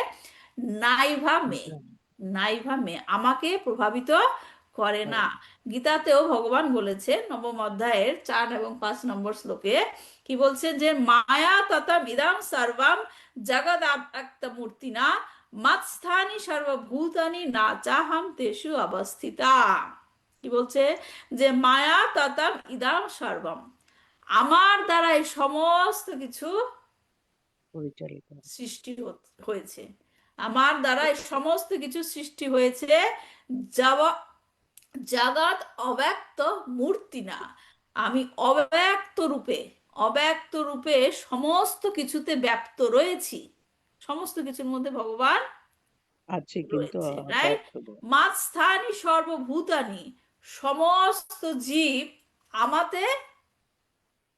নাইভামে, নাইভামে আমাকে প্রভাবিত করে না। গীতাতেও ভগবান বলেছে নবম অধ্যায়ের 4 এবং 5 নম্বর শ্লোকে, কি বলছে যে মায়া তথা ইদং সর্বম জগদ আপ্ত মূর্তিনা মৎস্থানি সর্বভূতানি না চাহাম তেষু অবস্থিতা। কি বলছে? যে মায়া তথা ইদং সর্বম, আমার দ্বারা এই সমস্ত কিছু পরিচালিত সৃষ্টি হয়েছে, আমার দ্বারা এই সমস্ত কিছু সৃষ্টি হয়েছে। জগৎ অব্যক্ত মূর্তি না, আমি অব্যক্ত রূপে সমস্ত কিছুতে ব্যপ্ত রয়েছি। সমস্ত কিছুর মধ্যে ভগবান আছে, কিন্তু রয়েছে, রাইট। ব্যর্থ বলে। মাঝস্থানি সর্বভূতানি, সমস্ত জীব আমাতে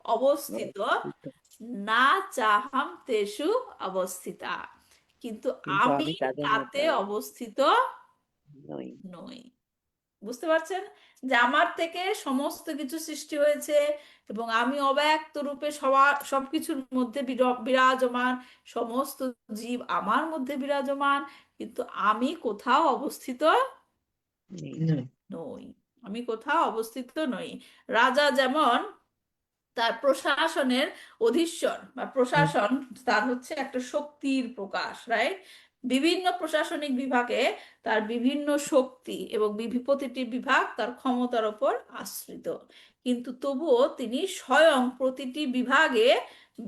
অবস্থিত, না চাহাম তেষু অবস্থিতা, কিন্তু কিন্তু আমি আমি তাদের তাতে মধ্যে অবস্থিত নই। নই। বুঝতে পারছেন যে আমার থেকে সমস্ত কিছু সৃষ্টি হয়েছে এবং আমি অব্যক্ত রূপে সবকিছুর মধ্যে বিরাজমান, সমস্ত জীব আমার মধ্যে বিরাজমান, কিন্তু আমি কোথাও অবস্থিত নই। আমি কোথাও অবস্থিত নই। রাজা যেমন তার প্রশাসনের অধীশ্বর বা প্রশাসন, তার হচ্ছে একটা শক্তির প্রকাশ, রাইট। বিভিন্ন প্রশাসনিক বিভাগে তার বিভিন্ন শক্তি এবং প্রতিটি বিভাগ তার ক্ষমতার উপর আশ্রিত, কিন্তু তবুও তিনি স্বয়ং প্রতিটি বিভাগে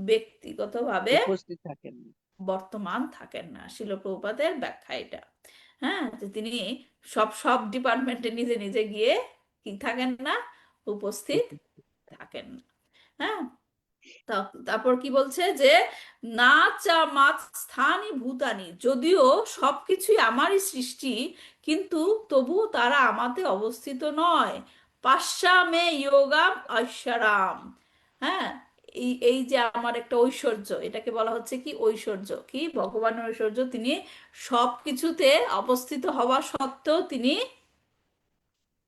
ব্যক্তিগতভাবে উপস্থিত থাকেন না। বর্তমান থাকেন না। শিল প্রভুপাদের ব্যাখ্যা এটা। হ্যাঁ, যে তিনি সব সব ডিপার্টমেন্টে নিজে নিজে গিয়ে কি থাকেন না, উপস্থিত থাকেন না। হ্যাঁ, তারপর কি বলছে যে না চা মাত স্থানি ভূতানি, যদিও সবকিছুই আমারই সৃষ্টি, কিন্তু তবু তারা আমাতে অবস্থিত নয়। পাশ্চামে যোগাম ঐশ্বরাম। হ্যাঁ, এই যে আমার একটা ঐশ্বর্য, এটাকে বলা হচ্ছে কি ঐশ্বর্য, কি ভগবানের ঐশ্বর্য। তিনি সবকিছুতে অবস্থিত হওয়া সত্ত্বেও তিনি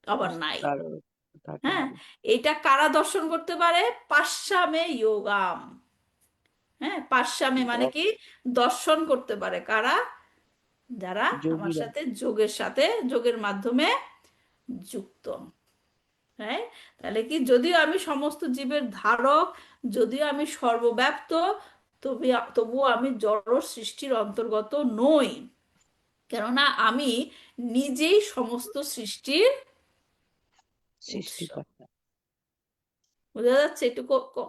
আবার নাই। থাকেন হ্যাঁ, না। এটা কারা দর্শন করতে পারে? পাশ্চামে যোগাম। হ্যাঁ, পাশ্চামে মানে কি দর্শন করতে পারে কারা? যারা আমার যোগীরা। সাথে যোগের মাধ্যমে যুক্ত। হ্যাঁ, তাহলে কি যদিও আমি সমস্ত জীবের ধারক, যদিও আমি সর্বব্যাপ্ত, তবুও আমি জড় সৃষ্টির অন্তর্গত নই, কেননা আমি নিজেই সমস্ত সৃষ্টির উৎস। সৃষ্টিকর্তা। বোঝা যাচ্ছে? একটু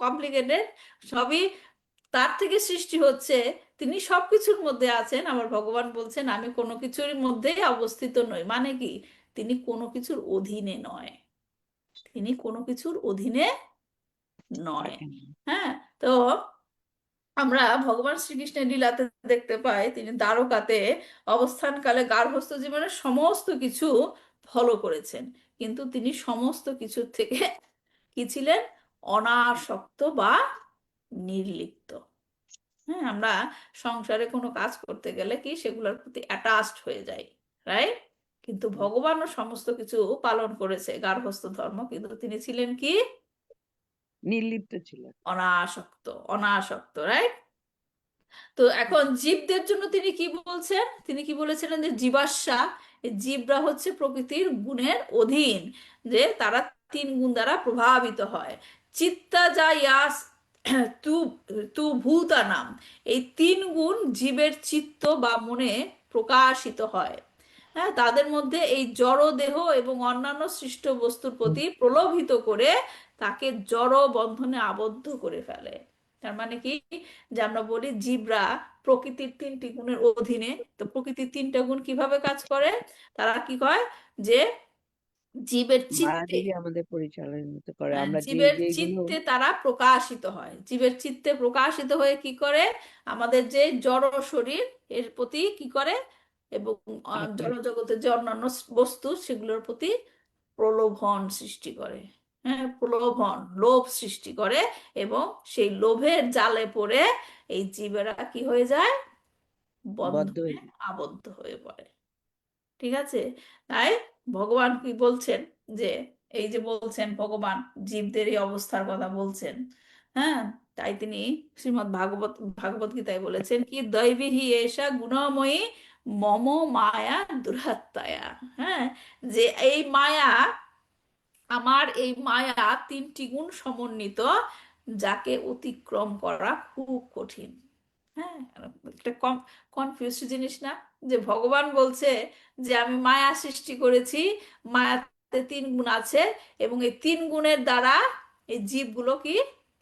কমপ্লিকেটেড, সবই তার থেকে সৃষ্টি হচ্ছে। তিনি সবকিছুর মধ্যে আছেন। আমার ভগবান বলছেন আমি কোনো কিছুর মধ্যেই অবস্থিত নই, মানে কি তিনি কোনো কিছুর অধীনে নয়, তিনি কোনো কিছুর অধীনে নয়। থাকেন না। হ্যাঁ, তো আমরা ভগবান শ্রীকৃষ্ণের লীলাতে দেখতে পাই তিনি দ্বারকাতে অবস্থানকালে গার্হস্থ্য জীবনের সমস্ত কিছু ফলো করেছেন, কিন্তু তিনি সমস্ত কিছুর থেকে কি ছিলেন? অনাসক্ত বা নির্লিপ্ত। হ্যাঁ, আমরা সংসারে কোনো কাজ করতে গেলে কি সেগুলোর প্রতি অ্যাটাচড হয়ে যাই, রাইট। কিন্তু ভগবানও সমস্ত কিছু পালন করেছে গার্হস্থ্য ধর্ম, কিন্তু তিনি ছিলেন কি? নির্লিপ্ত ছিলেন। অনাসক্ত, রাইট। তো এখন জীবদের জন্য তিনি কি বলছেন? তিনি কি বলেছিলেন যে জীবাশ্মা, এই জীবরা হচ্ছে প্রকৃতির গুণের অধীন, যে তারা তিন গুণ দ্বারা প্রভাবিত হয়। চিত্তা যা ইয়াস তু তু ভূতানাম, এই তিন গুণ জীবের চিত্ত বা মনে প্রকাশিত হয়। হ্যাঁ, তাদের মধ্যে এই জড় দেহ এবং অন্যান্য সৃষ্ট বস্তুর প্রতি প্রলোভিত করে তাকে জড় বন্ধনে আবদ্ধ করে ফেলে। তার মানে কি, যে আমরা বলি জীবরা প্রকৃতির তিনটি গুণের অধীনে। তো প্রকৃতির তিনটা গুণ কিভাবে কাজ করে? তারা কি কয়, যে জীবের মায়া চিত্তে, দেবী আমাদের পরিচালিত করে, আমরা যে জীবের যেগুলো চিত্তে তারা প্রকাশিত হয়। জীবের চিত্তে প্রকাশিত হয়ে কি করে, আমাদের যে জড় শরীর এর প্রতি কি করে, এবং জড় আকর্ষণ জগতের যে অন্যান্য বস্তু সেগুলোর প্রতি প্রলোভন সৃষ্টি করে। হ্যাঁ, প্রলোভন, লোভ সৃষ্টি করে, এবং সেই লোভের জালে পড়ে এই জীবেরা কি হয়ে যায়, বদ্ধ বন্ধনে হয়ে যায়। আবদ্ধ হয়ে পড়ে। ঠিক আছে? তাই ভগবান কি বলছেন, যে এই যে বলছেন ভগবান জীবদের এই অবস্থার কথা বলছেন। হ্যাঁ, তাই তিনি শ্রীমদ্ ভাগবত গীতায় বলেছেন কি, দৈবী হি এষা গুণময়ী মম মায়া দুরাত্মায়া। হ্যাঁ, যে এই মায়া, আমার এই মায়া তিনটি গুণ সমন্বিত, যাকে অতিক্রম করা খুব কঠিন। হ্যাঁ, একটা কনফিউজ জিনিস না, যে ভগবান বলছে যে আমি মায়া সৃষ্টি করেছি, মায়াতে তিন গুণ আছে, এবং এই তিন গুণের দ্বারা এই জীবগুলো কি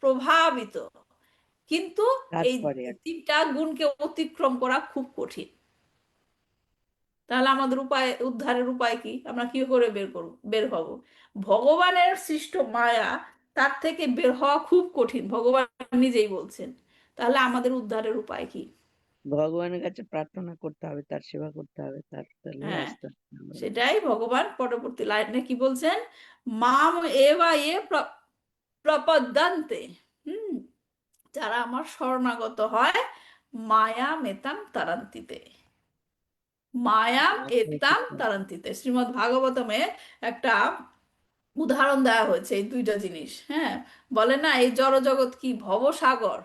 প্রভাবিত, কিন্তু এই তারপরে আর তিনটা গুণকে অতিক্রম করা খুব কঠিন। তাহলে আমাদের উপায়, উদ্ধারের উপায় কি? আমরা কি করে বের হব? ভগবানের সৃষ্ট মায়া, তার থেকে বের হওয়া খুব কঠিন, ভগবান নিজেই বলছেন। তাহলে আমাদের উদ্ধারের উপায় কি? ভগবানের কাছে প্রার্থনা করতে হবে, তার সেবা করতে হবে, তার তাহলে হ্যাঁ, আস্তে আস্তে আমরা সেটাই ভগবান পরবর্তী লাইনে কি বলছেন, মাম এবা এ প্রপদ্যন্তে। হুম, যারা আমার শরণাগত হয়, মায়া মেতাম তারান্তিতে। মায়াম এতাম তারান্তিতে, শ্রীমদ্ ভাগবতমে একটা উদাহরণ দেওয়া হয়েছে এই দুইটা জিনিস। হ্যাঁ, বলে না এই জড়জগৎ কি ভবসাগর,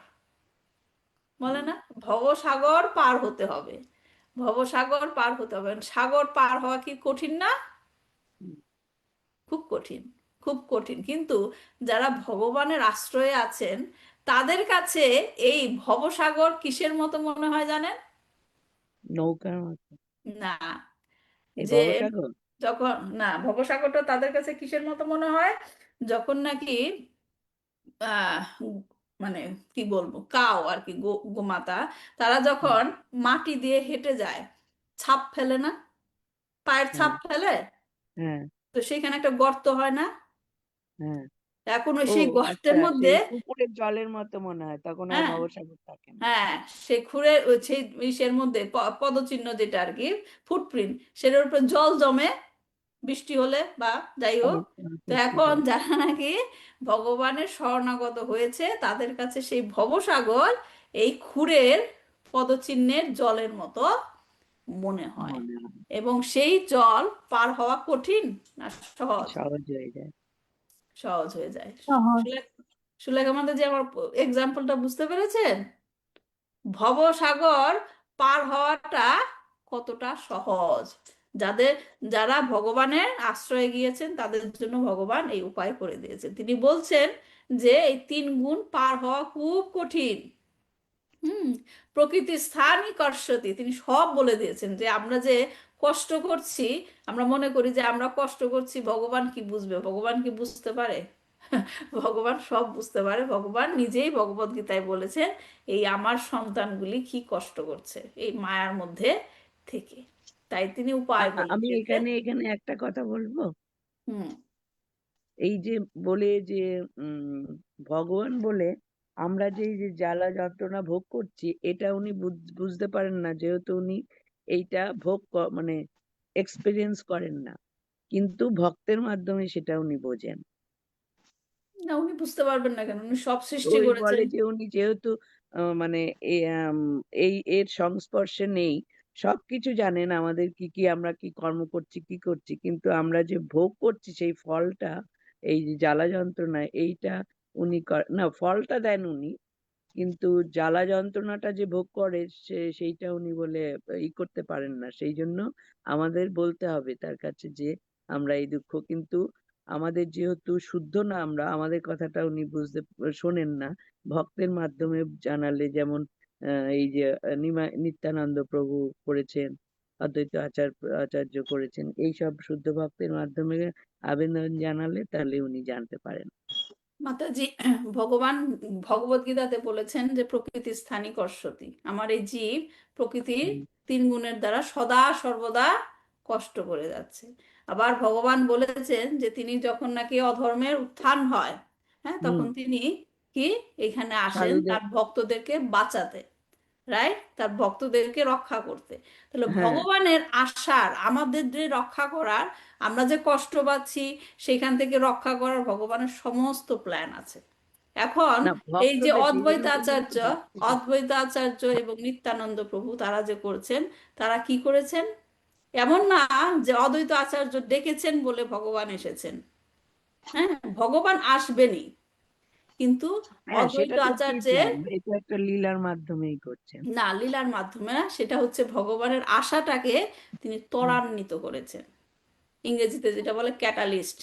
বলে না, ভবসাগর পার হতে হবে। ভবসাগর পার হতে হবে, সাগর পার হওয়া কি কঠিন না? খুব কঠিন, খুব কঠিন। কিন্তু যারা ভগবানের আশ্রয়ে আছেন, তাদের কাছে এই ভবসাগর কিসের মতো মনে হয় জানেন? নৌকার মতো না, এই যে ভবসাগর। যখন, না, ভবসাগরটা তাদের কাছে কিসের মতো মনে হয়, যখন নাকি আহ মানে কি বলবো, কাও আর কি, গোমাতা, তারা হুম, যখন মাটি দিয়ে হেঁটে যায়, ছাপ ফেলে না, পায়ের ছাপ হ্যাঁ, ফেলে, হ্যাঁ, তো সেখানে একটা গর্ত হয় না? হ্যাঁ। এখন ওই ও সেই গর্তের আচ্ছা, মধ্যে, সেই পুকুরের জলের মতো মনে হয়, তখন আর হ্যাঁ, ভবসাগর থাকে না। হ্যাঁ, সেই খুঁড়ে সেই ইসের মধ্যে পদচিহ্ন যেটা আর কি, ফুটপ্রিন্ট, সেটার উপরে জল জমে বৃষ্টি হলে বা যাই হোক। আচ্ছা, তো আচ্ছা, ঠিক এখন আছে। যারা নাকি ভগবানের শরণাগত হয়েছে, তাদের কাছে সেই ভবসাগর এই খুরের পদচিহ্নের জলের মতো মনে হয়, মনে হয় এবং সেই জল পার হওয়া কঠিন না সহজ? সহজ হয়ে যায়। সহজ হয়ে যায়। সহজ। সুলেখ, সুলেখ আমাদের যে আমার এক্সাম্পলটা বুঝতে পেরেছেন, ভবসাগর পার হওয়াটা কতটা সহজ। যাদের, যারা ভগবানের আশ্রয়ে গিয়েছেন, তাদের জন্য ভগবান এই উপায় করে দিয়েছেন। তিনি বলছেন যে এই তিন গুণ পার হওয়া খুব কঠিন। হুম, প্রকৃতি স্থানই কর্ষতি, তিনি সব বলে দিয়েছেন, যে আমরা যে কষ্ট করছি, আমরা মনে করি যে আমরা কষ্ট করছি, ভগবান কি বুঝবে? ভগবান কি বুঝতে পারে? ভগবান সব বুঝতে পারে। ভগবান নিজেই ভগবত গীতায় বলেছেন, এই আমার সন্তানগুলি কি কষ্ট করছে এই মায়ার মধ্যে থেকে। তাই তিনি উপায় বলে আমি দিয়েছেন। এখানে এখানে একটা কথা বলবো। হুম, এই যে বলে যে ভগবান বলে আমরা যে এই যে জ্বালা যন্ত্রণা ভোগ করছি, এটা উনি বুঝতে পারেন না, যেহেতু উনি এইটা মানে এক্সপিরিয়েন্স করেন না, কিন্তু ভক্তের মাধ্যমে সেটা উনি বোঝেন। না, উনি বুঝতে পারবেন না কেন? উনি সব সৃষ্টি ওই বলে করেছেন। যে উনি যেহেতু মানে এই এর সংস্পর্শে নেই, সবকিছু জানেন আমাদের কি কি, আমরা কি কর্ম করছি কি করছি, কিন্তু আমরা যে ভোগ করছি সেই ফলটা, এই যে জ্বালা যন্ত্রণা, এইটা উনি না, ফলটা দেন উনি, কিন্তু জ্বালা যন্ত্রণাটা যে ভোগ করে সেইটা উনি বলে করতে পারেন না। সেই জন্য আমাদের বলতে হবে তার কাছে যে আমরা এই দুঃখ, কিন্তু আমাদের যেহেতু শুদ্ধ না, আমরা আমাদের কথাটা উনি শোনেন না। ভক্তের মাধ্যমে জানালে, যেমন এই যে নিত্যানন্দ প্রভু করেছেন, অদ্বৈত আচার্য করেছেন, এইসব শুদ্ধ ভক্তের মাধ্যমে আবেদন জানালে তাহলে উনি জানতে পারেন। মাতাজি, ভগবান ভগবত গীতাতে বলেছেন যে প্রকৃতি স্থানী কর্ষতি, আমার এই জীব প্রকৃতির হুম। 3 গুণের দ্বারা সদা সর্বদা কষ্ট করে যাচ্ছে। আবার ভগবান বলেছেন যে তিনি যখন নাকি অধর্মের উত্থান হয়, হ্যাঁ, হুম। তখন তিনি কি এখানে আসেন সাধুদের। তার ভক্তদেরকে বাঁচাতে, রাইট, তার ভক্তদেরকে রক্ষা করতে। তাহলে হ্যাঁ। ভগবানের আশার আমাদের যে রক্ষা করার, আমরা যে কষ্ট পাচ্ছি সেখান থেকে রক্ষা করার ভগবানের সমস্ত প্ল্যান আছে। এখন না, এই যে ভক্তদের, সেই জন্য তো বলছি ভক্তদের। অদ্বৈতাচার্য এবং নিত্যানন্দ প্রভু তারা যে করছেন, তারা কি করেছেন? এমন না যে অদ্বৈত আচার্য ডেকেছেন বলে ভগবান এসেছেন, হ্যাঁ, ভগবান আসবেনই, কিন্তু হ্যাঁ, অদ্বৈত সেটা তো প্রি আচার্যের প্ল্যান, এটা একটা লীলার মাধ্যমেই করছেন। না, লীলার মাধ্যমে না, সেটা হচ্ছে ভগবানের আশাটাকে তিনি হুম। ত্বরান্বিত করেছেন, ইংরেজিতে যেটা বলে ক্যাটালিস্ট।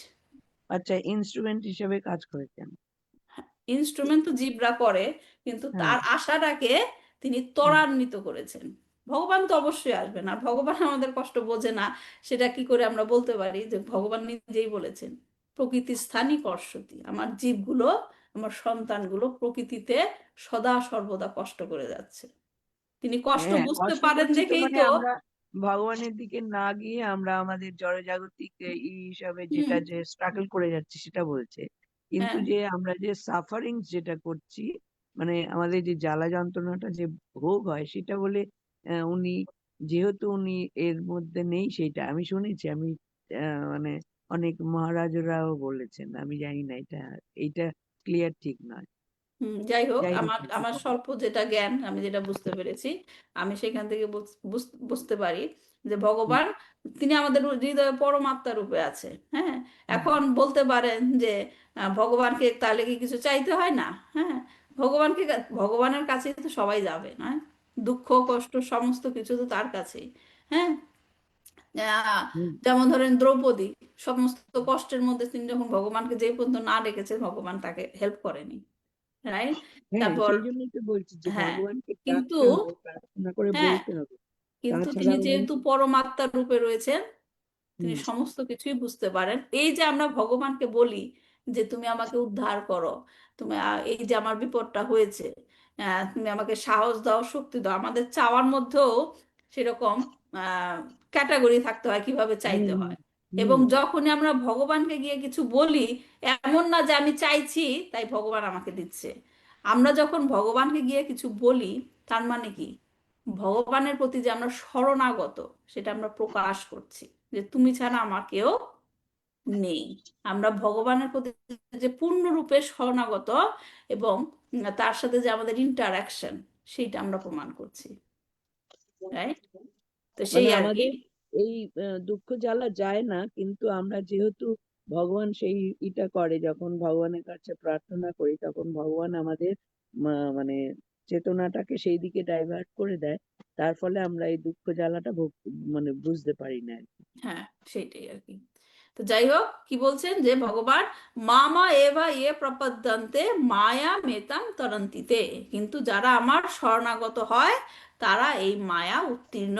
আচ্ছা, ইনস্ট্রুমেন্ট হিসেবে কাজ করেছেন। ইনস্ট্রুমেন্ট তো জীবরা করে, কিন্তু হ্যাঁ। তার আশাটাকে তিনি হুম। ত্বরান্বিত করেছেন। ভগবান তো অবশ্যই আসবেন, আর ভগবান আমাদের কষ্ট বোঝে না সেটা কি করে আমরা বলতে পারি? যে ভগবান নিজেই বলেছেন প্রকৃতি স্থানই কর্ষতি, আমার জীবগুলো, আমার সন্তানগুলো প্রকৃতিতে সদা সর্বদা কষ্ট করে যাচ্ছে। তিনি কষ্ট হ্যাঁ, বুঝতে কষ্ট পারেন করছি তো দেখেই মানে তো। আমরা ভগবানের দিকে না গিয়ে আমরা আমাদের জড়জাগতিক হিসাবে হুম। যেটা যে স্ট্রাগল করে যাচ্ছি সেটা বলছে। কিন্তু হ্যাঁ। যে আমরা যে সাফারিং যেটা করছি, মানে আমাদের যে জ্বালা যন্ত্রণাটা যে ভোগ হয়, সেটা বলে উনি, যেহেতু উনি এর মধ্যে নেই, সেইটা আমি শুনেছি। আমি মানে অনেক মহারাজরাও বলেছেন, আমি জানি না এটা, এইটা ক্লিয়ার ঠিক নয়। যাই হোক, যাই হোক আমার আর কি আমার খবর। স্বল্প যেটা জ্ঞান, আমি যেটা বুঝতে পেরেছি, আমি সেখান থেকে বুঝতে পারি যে হুম। ভগবান তিনি আমাদের হৃদয়ে পরমাত্মা রূপে আছে, হ্যাঁ। হুম। এখন বলতে পারেন যে ভগবানকে তাহলে কি কিছু চাইতে হয় না? হ্যাঁ, ভগবানের কাছে তো সবাই যাবে না? দুঃখ কষ্ট সমস্ত কিছু তো তার কাছেই, হ্যাঁ। হুম। যেমন ধরেন দ্রৌপদী, সমস্ত কষ্টের মধ্যে তিনি যখন ভগবানকে যে পর্যন্ত না ডেকেছে, ভগবান তাকে হেল্প করেনি, রাইট। হ্যাঁ, তারপর, সেই জন্যই তো বলছি যে হ্যাঁ, ভগবানকে কিন্তু ডাকতে হবে, প্রার্থনা করে হ্যাঁ, বলতে হবে। কিন্তু তাছাড়া তিনি উনি। যেহেতু পরমাত্মা রূপে রয়েছেন, তিনি হুম। সমস্ত কিছুই বুঝতে পারেন। এই যে আমরা ভগবানকে বলি যে তুমি আমাকে উদ্ধার করো, তুমি এই যে আমার বিপদটা হয়েছে, তুমি আমাকে সাহস দাও, শক্তি দাও, আমাদের চাওয়ার মধ্যেও সেরকম ক্যাটাগরি থাকতে হয়, কিভাবে হুম। চাইতে হুম। হয়। এবং হুম। যখনই আমরা ভগবানকে গিয়ে কিছু বলি, এমন না যে আমি চাইছি তাই ভগবান আমাকে দিচ্ছে। আমরা যখন ভগবানকে গিয়ে কিছু বলি, তার মানে কি? ভগবানের প্রতি যে আমরা শরণাগত, সেটা আমরা প্রকাশ করছি যে তুমি ছাড়া আমার কেউ নেই। আমরা ভগবানের প্রতি যে পূর্ণরূপে শরণাগত, এবং তার সাথে যে আমাদের ইন্টারাকশন, সেইটা আমরা প্রমাণ করছি, রাইট। তো সেই মানে আর কি। আমাদের এই দুঃখ জ্বালা যায় না, কিন্তু আমরা যেহেতু ভগবান সেই ইটা করে, যখন ভগবানের কাছে প্রার্থনা করি তখন ভগবান আমাদের মানে চেতনাটাকে সেই দিকে ডাইভার্ট করে দেয়। তার ফলে আমরা এই দুঃখ জ্বালাটা মানে বুঝতে পারি না আর কি। হ্যাঁ, সেইটাই আর কি। তো যাই হোক, কি বলছেন যে ভগবান মামা এভা ইয়ে প্রপদ্যন্তে মায়া মেতাং তরন্তিতে, কিন্তু যারা আমার শরণাগত হয় তারা এই মায়া উত্তীর্ণ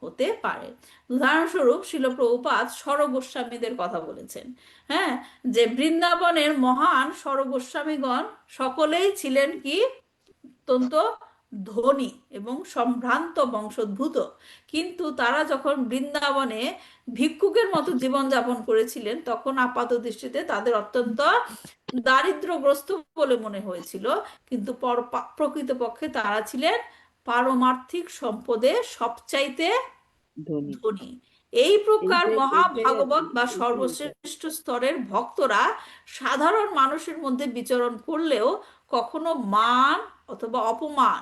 হতে পারে। উদাহরণস্বরূপ শিল প্রভুপাদ স্বরগোস্বামীদের কথা বলেছেন, হ্যাঁ, যে বৃন্দাবনের মহান স্বরগোস্বামীগণ সকলেই ছিলেন কি অত্যন্ত ধনী এবং সম্ভ্রান্ত বংশোদ্ভূত, কিন্তু তারা যখন বৃন্দাবনে ভিক্ষুকের মতো জীবনযাপন করেছিলেন, তখন আপাত দৃষ্টিতে তাদের অত্যন্ত দারিদ্র্যগ্রস্ত বলে মনে হয়েছিল, কিন্তু প্রকৃতপক্ষে তারা ছিলেন পারমার্থিক সম্পদে সবচাইতে ধনী। ধনী। এই প্রকার এইটাই আর কি, মহাভাগবত বা এইটাই এটা। সর্বশ্রেষ্ঠ স্তরের ভক্তরা সাধারণ মানুষের মধ্যে বিচরণ করলেও কখনো মান অথবা অপমান,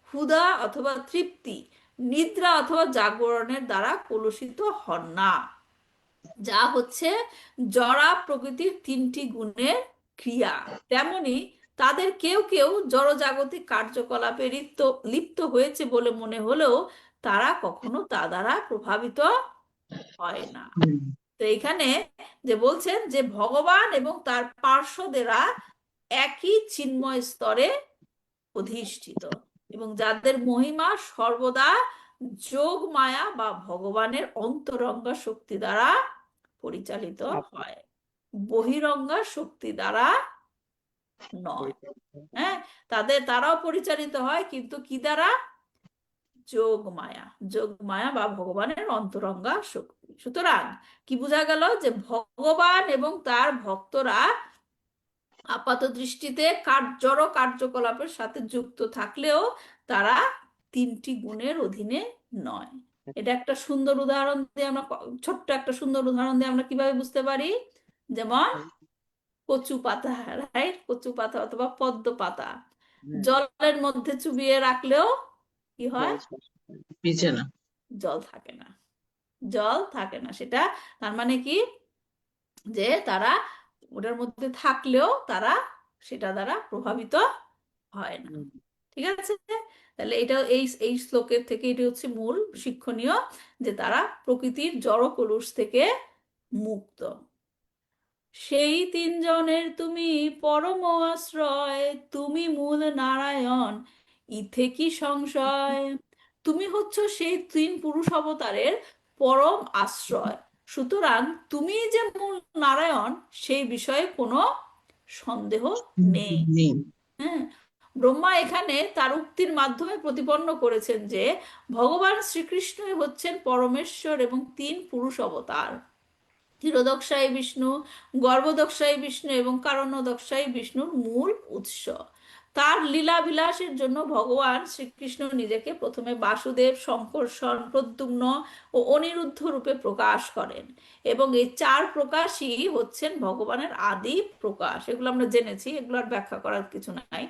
ক্ষুধা অথবা তৃপ্তি, নিদ্রা অথবা জাগরণের দ্বারা কলুষিত হন না, যা হচ্ছে জড়া প্রকৃতির 3টি গুণের ক্রিয়া। তেমনি তাদের কেউ কেউ জড়জাগতিক কার্যকলাপে লিপ্ত লিপ্ত হয়েছে বলে মনে হলেও তারা কখনো তা দ্বারা প্রভাবিত হয় না। তো এখানে যে বলছেন যে ভগবান এবং তার পার্শ্বদেরা একই চিন্ময় স্তরে অধিষ্ঠিত এবং যাদের মহিমা সর্বদা যোগ মায়া বা ভগবানের অন্তরঙ্গা শক্তি দ্বারা পরিচালিত হয়, বহিরঙ্গা শক্তি দ্বারা নয়। হ্যাঁ, তারাও পরিচালিত হয়, কিন্তু কি দ্বারা? যোগ মায়া বা ভগবানের অন্তরঙ্গা শক্তি। সুতরাং কি বোঝা গেল? যে ভগবান এবং তার ভক্তরা আপাত দৃষ্টিতে জড় কার্যকলাপের সাথে যুক্ত থাকলেও তারা তিনটি গুণের অধীনে নয়। এটা একটা সুন্দর উদাহরণ দিয়ে আমরা ছোট্ট একটা সুন্দর উদাহরণ দিয়ে আমরা কিভাবে বুঝতে পারি? যেমন কচু পাতা, রাইট? কচু পাতা অথবা পদ্ম পাতা জলের মধ্যে চুবিয়ে রাখলেও কি হয়? পিছে না, জল থাকে না, জল থাকে না। সেটা তার মানে কি? যে তারা ওটার মধ্যে থাকলেও তারা সেটা দ্বারা প্রভাবিত হয় না। ঠিক আছে? তাহলে এটা এই এই শ্লোকের থেকে এটি হচ্ছে মূল শিক্ষণীয়, যে তারা প্রকৃতির জড় কলুষ থেকে মুক্ত। সেই তিনজনের তুমি পরম আশ্রয়, তুমি মূল নারায়ণ, ইথে কি সংশয়। তুমি হচ্ছ সেই তিন পুরুষ অবতারের পরম আশ্রয়, সুতরাং তুমি যে মূল নারায়ণ সেই বিষয়ে কোনো সন্দেহ নেই। নেই। হ্যাঁ, ব্রহ্মা এখানে তার উক্তির মাধ্যমে প্রতিপন্ন করেছেন যে ভগবান শ্রীকৃষ্ণই হচ্ছেন পরমেশ্বর এবং তিন পুরুষ অবতার, ক্ষীরোদকশায়ী বিষ্ণু, গর্ভদকশায়ী বিষ্ণু এবং কারণ্যদকশায়ী বিষ্ণুর মূল উৎস। তার লীলা বিলাসের জন্য ভগবান শ্রীকৃষ্ণ নিজেকে প্রথমে বাসুদেব, শঙ্কর্ষণ, প্রদ্যুম্ন ও অনিরুদ্ধ রূপে প্রকাশ করেন এবং এই চার প্রকাশই হচ্ছেন ভগবানের আদি প্রকাশ। এগুলো আমরা জেনেছি, এগুলো আর ব্যাখ্যা করার কিছু নাই।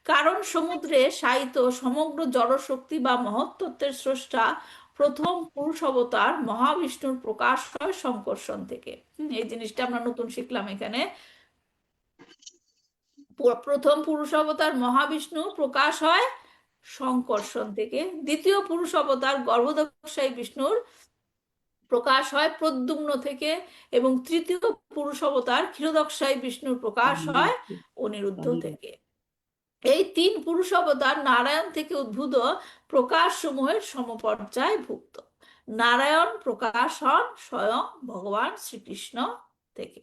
কারণ সমুদ্রে শায়িত সমগ্র জড়শক্তি বা মহত্তত্ত্বের স্রষ্টা প্রথম পুরুষ অবতার মহাবিষ্ণুর প্রকাশ হয় শঙ্কর্ষণ থেকে। এই জিনিসটা আমরা নতুন শিখলাম এখানে। প্রথম পুরুষ অবতার মহাবিষ্ণু প্রকাশ হয় শঙ্কর্ষণ থেকে। দ্বিতীয় পুরুষ অবতার গর্ভদকশায়ী বিষ্ণুর প্রকাশ হয় প্রদ্যুম্ন থেকে এবং তৃতীয় পুরুষ অবতার ক্ষীরোদকশায়ী বিষ্ণুর প্রকাশ হয় অনিরুদ্ধ থেকে। এই তিন পুরুষ অবতার নারায়ণ থেকে উদ্ভূত প্রকাশ সমূহের সমপর্যায় ভুক্ত। নারায়ণ প্রকাশ হন স্বয়ং ভগবান শ্রীকৃষ্ণ থেকে।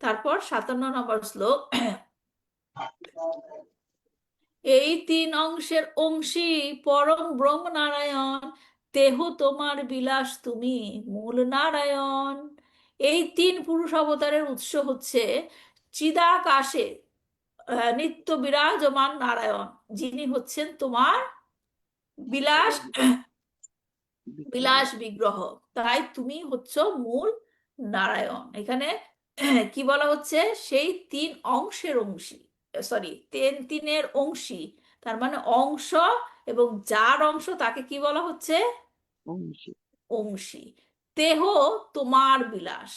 তারপর 57 নম্বর শ্লোক। এই তিন অংশের অংশী পরম ব্রহ্ম নারায়ণ, দেহ তোমার বিলাস তুমি মূল নারায়ণ। এই তিন পুরুষ অবতারের উৎস হচ্ছে চিদাকাশে নিত্য বিরাজমান নারায়ণ, যিনি হচ্ছেন তোমার বিলাস বিলাস বিগ্রহ। তাই তুমি হচ্ছ মূল নারায়ণ। এখানে কি বলা হচ্ছে? সেই তিন অংশের অংশী, সরি তিনের অংশী, তার মানে অংশ, এবং যার অংশ তাকে কি বলা হচ্ছে? অংশী। দেহ তোমার বিলাস,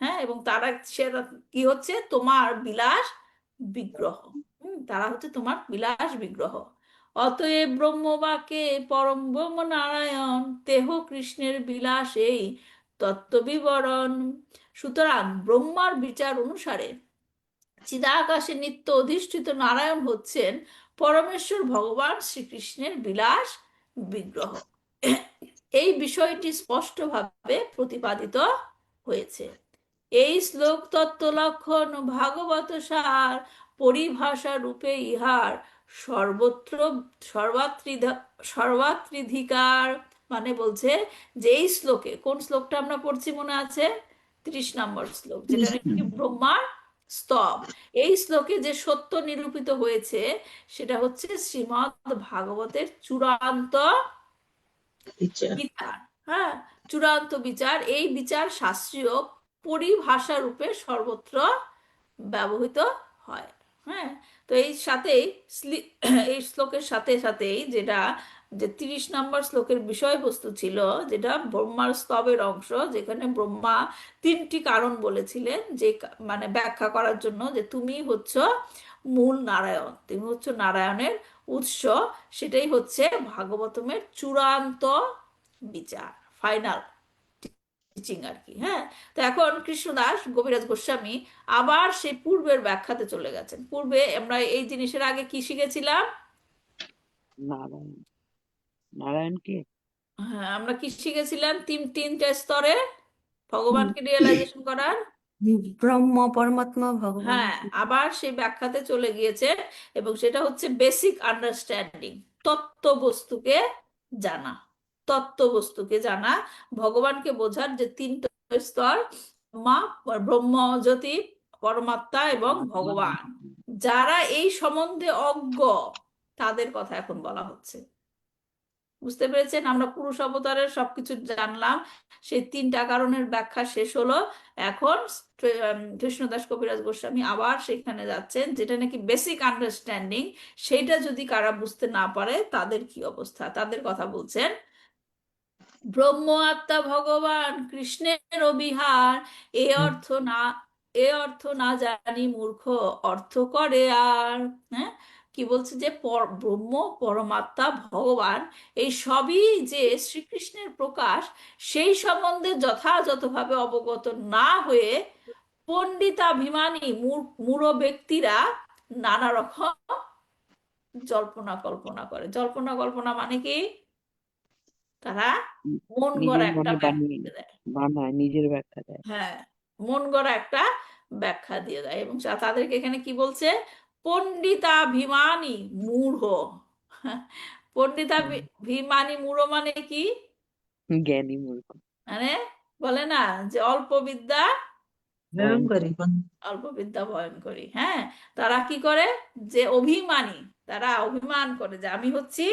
হ্যাঁ, এবং তারা সেটা কি হচ্ছে? তোমার বিলাস বিগ্রহ। তারা হচ্ছে তোমার বিলাস বিগ্রহ। অতএব ব্রহ্মবাকে পরম ব্রহ্ম নারায়ণ, দেহ কৃষ্ণের বিলাস এই তত্ত্ব বিবরণ। সুতরাং ব্রহ্মার বিচার অনুসারে চিদাকাশে নিত্য অধিষ্ঠিত নারায়ণ হচ্ছেন পরমেশ্বর ভগবান শ্রীকৃষ্ণের বিলাস বিগ্রহ। এই বিষয়টি স্পষ্টভাবে প্রতিপাদিত হয়েছে। এই শ্লোক তত্ত্ব লক্ষণ ভাগবত সার, পরিভাষা রূপে ইহার সর্বত্র সর্বাত্রিধিকার। মানে বলছে যে এই শ্লোকে, কোন শ্লোকটা আমরা পড়ছি মনে আছে? 30 নম্বর শ্লোক, যেটা নাকি ব্রহ্মার স্তব। এই শ্লোকে যে সত্য নিরূপিত হয়েছে সেটা হচ্ছে শ্রীমদ্ ভাগবতের চূড়ান্ত বিচার। হ্যাঁ, চূড়ান্ত বিচার। এই বিচার শাস্ত্রীয় পরিভাষা রূপে সর্বত্র ব্যবহৃত হয়। হ্যাঁ, তো এই সাথেই এই শ্লোকের সাথে সাথেই যেটা যে 30 নম্বর শ্লোকের বিষয়বস্তু ছিল, যেটা ব্রহ্মার স্তবের অংশ, যেখানে ব্রহ্মা তিনটি কারণ বলেছিলেন যে মানে ব্যাখ্যা করার জন্য, যে তুমি হচ্ছ মূল নারায়ণ, তিনি হচ্ছে নারায়ণের উৎস। সেটাই হচ্ছে ভাগবতমের চূড়ান্ত বিচার, ফাইনাল টিচিং আর কি। হ্যাঁ, তো এখন কৃষ্ণদাস কবিরাজ গোস্বামী আবার সেই পূর্বের ব্যাখ্যাতে চলে গেছেন। পূর্বে আমরা এই জিনিসের আগে কি শিখেছিলাম? নারায়ণ, নারায়ণ কে? হ্যাঁ, আমরা কি শিখেছিলাম? তিনটা স্তরে ভগবানকে রিয়েলাইজেশন করার। ব্রহ্ম, পরমাত্মা, ভগবান। হ্যাঁ, আবার সেই ব্যাখ্যাতে চলে গিয়েছে, এবং সেটা হচ্ছে বেসিক আন্ডারস্ট্যান্ডিং, তত্ত্ববস্তুকে জানা। তত্ত্ববস্তুকে জানা, ভগবানকে বোঝার যে তিনটা স্তর, মা, ব্রহ্মজ্যোতি, পরমাত্মা এবং ভগবান। যারা এই সম্বন্ধে অজ্ঞ তাদের কথা এখন বলা হচ্ছে। বুঝতে পেরেছেন? আমরা পুরুষ অবতারের সবকিছু জানলাম, সেই তিনটা কারণের ব্যাখ্যা শেষ হলো। এখন কৃষ্ণদাস কবিরাজ গোস্বামী আবার সেখানে যাচ্ছেন, যেটা নাকি বেসিক আন্ডারস্ট্যান্ডিং, সেইটা যদি কারা বুঝতে না পারে তাদের কি অবস্থা, তাদের কথা বলছেন। ব্রহ্ম আত্মা ভগবান কৃষ্ণের অবিহার, এ অর্থ না জানি মূর্খ, অর্থ করে আর। হ্যাঁ, কি বলছে যে ব্রহ্ম, পরমাত্মা, ভগবান, এই সবই যে শ্রীকৃষ্ণের প্রকাশ, সেই সম্বন্ধে যথাযথভাবে অবগত না হয়ে পণ্ডিতাভিমানী মূঢ় ব্যক্তিরা নানা রকম জল্পনা কল্পনা করে। জল্পনা কল্পনা মানে কি? তারা মন গড়া নিজের একটা মনে ব্যাখ্যা বানিয়ে দিয়ে দেয়। বানায়, নিজের ব্যাখ্যা দেয়। হ্যাঁ, মন গড়া একটা ব্যাখ্যা দিয়ে দেয়, এবং তাদেরকে এখানে কি বলছে? পণ্ডিতাভিমানী মূঢ়। পণ্ডিতাভিমানী মূঢ় মানে কি? জ্ঞানী মূর্খ। মানে বলে না যে অল্প বিদ্যা ভয়ঙ্করী। ভয়ঙ্করী। হ্যাঁ, তারা কি করে? যে অভিমানী, তারা অভিমান করে যে আমি হচ্ছি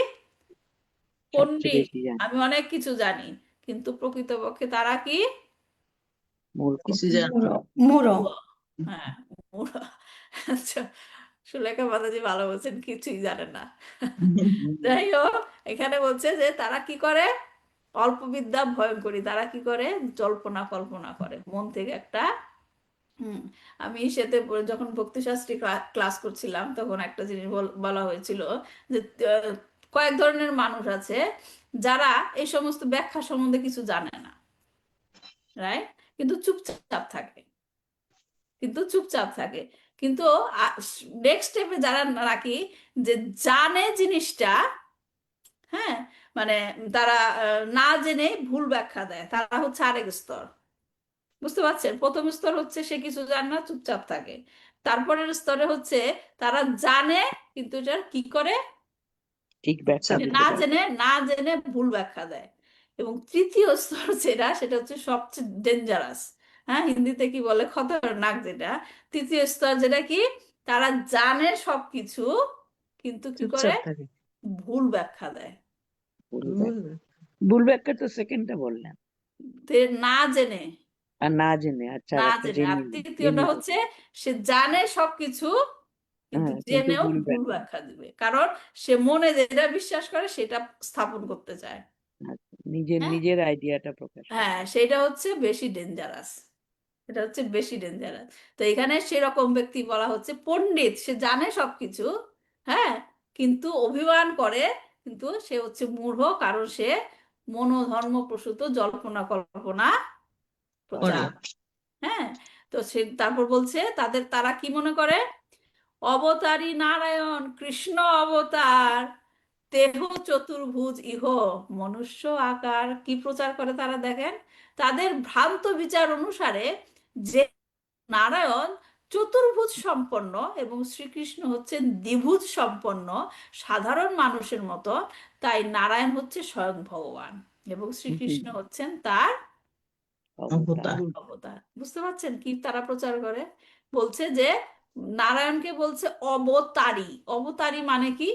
সবচেয়ে পণ্ডিত, বেশি জানে, আমি অনেক কিছু জানি, কিন্তু প্রকৃতপক্ষে তারা কি? মূর্খ। কিছু জানে না। মূঢ়। হ্যাঁ, মূঢ়। আচ্ছা, সুলেখা মাতাজি ভালো বলছেন, কিছুই জানে না। যাই হোক, এখানে বলছে যে তারা কি করে? অল্প বিদ্যা ভয়ঙ্করী। তারা কি করে? জল্পনা কল্পনা করে মন থেকে একটা। আমি সাথে যখন ভক্তিশাস্ত্রী ক্লাস করছিলাম, তখন একটা জিনিস বলা হয়েছিল যে কয়েক ধরনের মানুষ আছে যারা এই সমস্ত ব্যাখ্যা সম্বন্ধে কিছু জানে না, রাইট? কিন্তু চুপচাপ থাকে, কিন্তু নেক্সট স্টেপে যারা নাকি যে জানে জিনিসটা, হ্যাঁ, মানে তারা না জেনে ভুল ব্যাখ্যা দেয়, তারা হচ্ছে আরেক স্তর। বুঝতে পারছেন? প্রথম স্তর হচ্ছে সে কিছু জানে না, চুপচাপ থাকে। তারপরের স্তরে হচ্ছে তারা জানে, কিন্তু এটা কি করে? ঠিক ব্যাখ্যা সে দিতে পারে। না জেনে ভুল ব্যাখ্যা দেয়। এবং তৃতীয় স্তর সেটা হচ্ছে সবচেয়ে ডেঞ্জারাস। হ্যাঁ, হিন্দিতে কি বলে? খতরনাক। যেটা তৃতীয় স্তর, যেটা কি? তারা জানে সবকিছু, কিন্তু কি করে? চুপচাপ থাকে। ভুল ব্যাখ্যা দেয়। ভুল ভুল ব্যাখ্যা। ভুল ব্যাখ্যা তো সেকেন্ডটা বললাম। না জেনে, আর না জেনে, আচ্ছা, আর একটা আর জেনে, তৃতীয়টা জেনে হচ্ছে সে জানে সবকিছু, কিন্তু হ্যাঁ, কিন্তু জেনেও ভুল ভুল ব্যাখ্যা। ব্যাখ্যা দিবে, কারণ সে মনে যেটা বিশ্বাস করে সেটা স্থাপন করতে চায়। আচ্ছা, নিজের হ্যাঁ, নিজের আইডিয়াটা প্রকাশ করে। হ্যাঁ, সেটা হচ্ছে বেশি ডেঞ্জারাস। এটা হচ্ছে বেশি ডেঞ্জারাস। তো এখানে সেরকম ব্যক্তি বলা হচ্ছে পণ্ডিত, সে জানে সবকিছু, হ্যাঁ, কিন্তু অভিমান করে, কিন্তু সে হচ্ছে মূঢ়, কারণ সে মনোধর্ম প্রসূত জল্পনা কল্পনা করে। প্রচার। হ্যাঁ, তো সে তারপর বলছে তারা কি মনে করে? অবতারী নারায়ণ কৃষ্ণ অবতার, দেহ চতুর্ভুজ ইহ মনুষ্য আকার। কি প্রচার করে তারা? দেখেন, তাদের ভ্রান্ত বিচার অনুসারে যে নারায়ণ চতুর্ভুজ সম্পন্ন এবং শ্রীকৃষ্ণ হচ্ছেন দ্বিভুজ সম্পন্ন, সাধারণ মানুষের মতো, তাই নারায়ণ হচ্ছে স্বয়ং ভগবান এবং শ্রীকৃষ্ণ হচ্ছেন তার অবতার। অবতার। বুঝতে পারছেন কি তারা প্রচার করে? বলছে যে নারায়ণকে বলছে অবতারী। অবতারী মানে কি?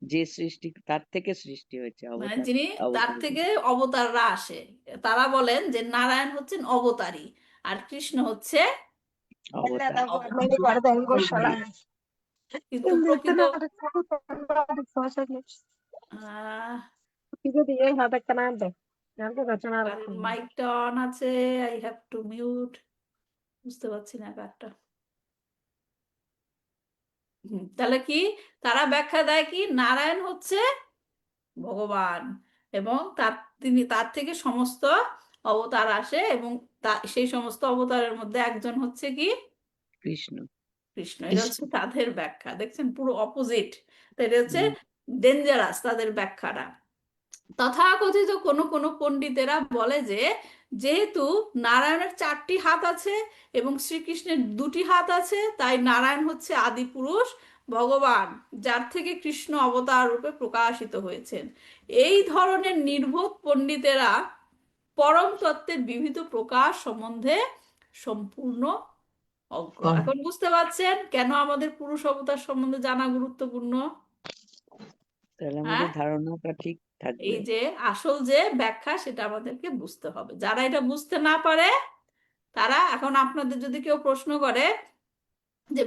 যে সৃষ্টি, তার থেকে সৃষ্টি হয়েছে মানে অবতার। যিনি, তার অবতার থেকে অবতাররা আসে। তারা বলেন যে নারায়ণ হচ্ছেন অবতারী, আর কৃষ্ণ হচ্ছে অবতার। কিন্তু প্রকৃত মাইকটা অন আছে, আই হ্যাভ টু মিউট। বুঝতে পারছি না কারটা। তাহলে কি তারা ব্যাখ্যা দেয় কি নারায়ণ হচ্ছে ভগবান এবং তার থেকে সমস্ত অবতার আসে এবং সেই সমস্ত অবতারের মধ্যে একজন হচ্ছে কি কৃষ্ণ। কৃষ্ণ। এটা হচ্ছে তাদের ব্যাখ্যা, দেখছেন পুরো অপোজিট। তো এটা হচ্ছে ডেঞ্জারাস তাদের ব্যাখ্যাটা। তথাকথিত কোনো কোনো পণ্ডিতেরা বলে যে যেহেতু নারায়ণের 4টি হাত আছে এবং শ্রীকৃষ্ণের 2টি হাত আছে, তাই নারায়ণ হচ্ছে আদি পুরুষ ভগবান, যার থেকে কৃষ্ণ অবতার রূপে প্রকাশিত হয়েছেন। এই ধরনের নির্বোধ পণ্ডিতেরা পরম তত্ত্বের বিবিধ প্রকাশ সম্বন্ধে সম্পূর্ণ অজ্ঞ। এখন বুঝতে পারছেন কেন আমাদের পুরুষ অবতার সম্বন্ধে জানা গুরুত্বপূর্ণ? তাহলে হ্যাঁ, আমাদের ধারণাটা ঠিক এই থাকবে। যে আসল যে ব্যাখ্যা সেটা আমাদেরকে বুঝতে হবে। যারা এটা বুঝতে না পারে তারা, এখন আপনাদের যদি কেউ প্রশ্ন করে যে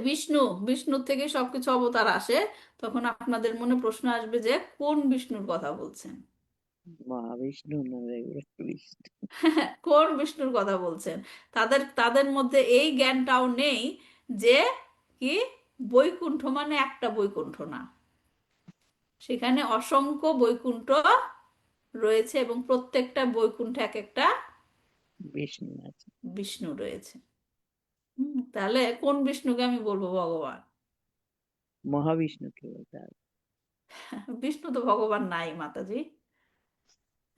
বিষ্ণুর থেকে সবকিছু অবতার আসে, তখন আপনাদের মনে প্রশ্ন আসবে যে কোন বিষ্ণুর কথা বলছেন? মহাবিষ্ণু না বিষ্ণু। কোন বিষ্ণুর কথা বলছেন? তাদের মধ্যে এই জ্ঞানটাও নেই যে কি বৈকুণ্ঠ মানে একটা বৈকুণ্ঠ না, সেখানে অসংখ্য বৈকুণ্ঠ রয়েছে এবং প্রত্যেকটা বৈকুণ্ঠে এক একটা বিষ্ণু আছে। বিষ্ণু রয়েছে। তাহলে কোন বিষ্ণুকে আমি বলবো ভগবান? মহাবিষ্ণুকে বলতে হবে। বিষ্ণু তো ভগবান নাই মাতাজি।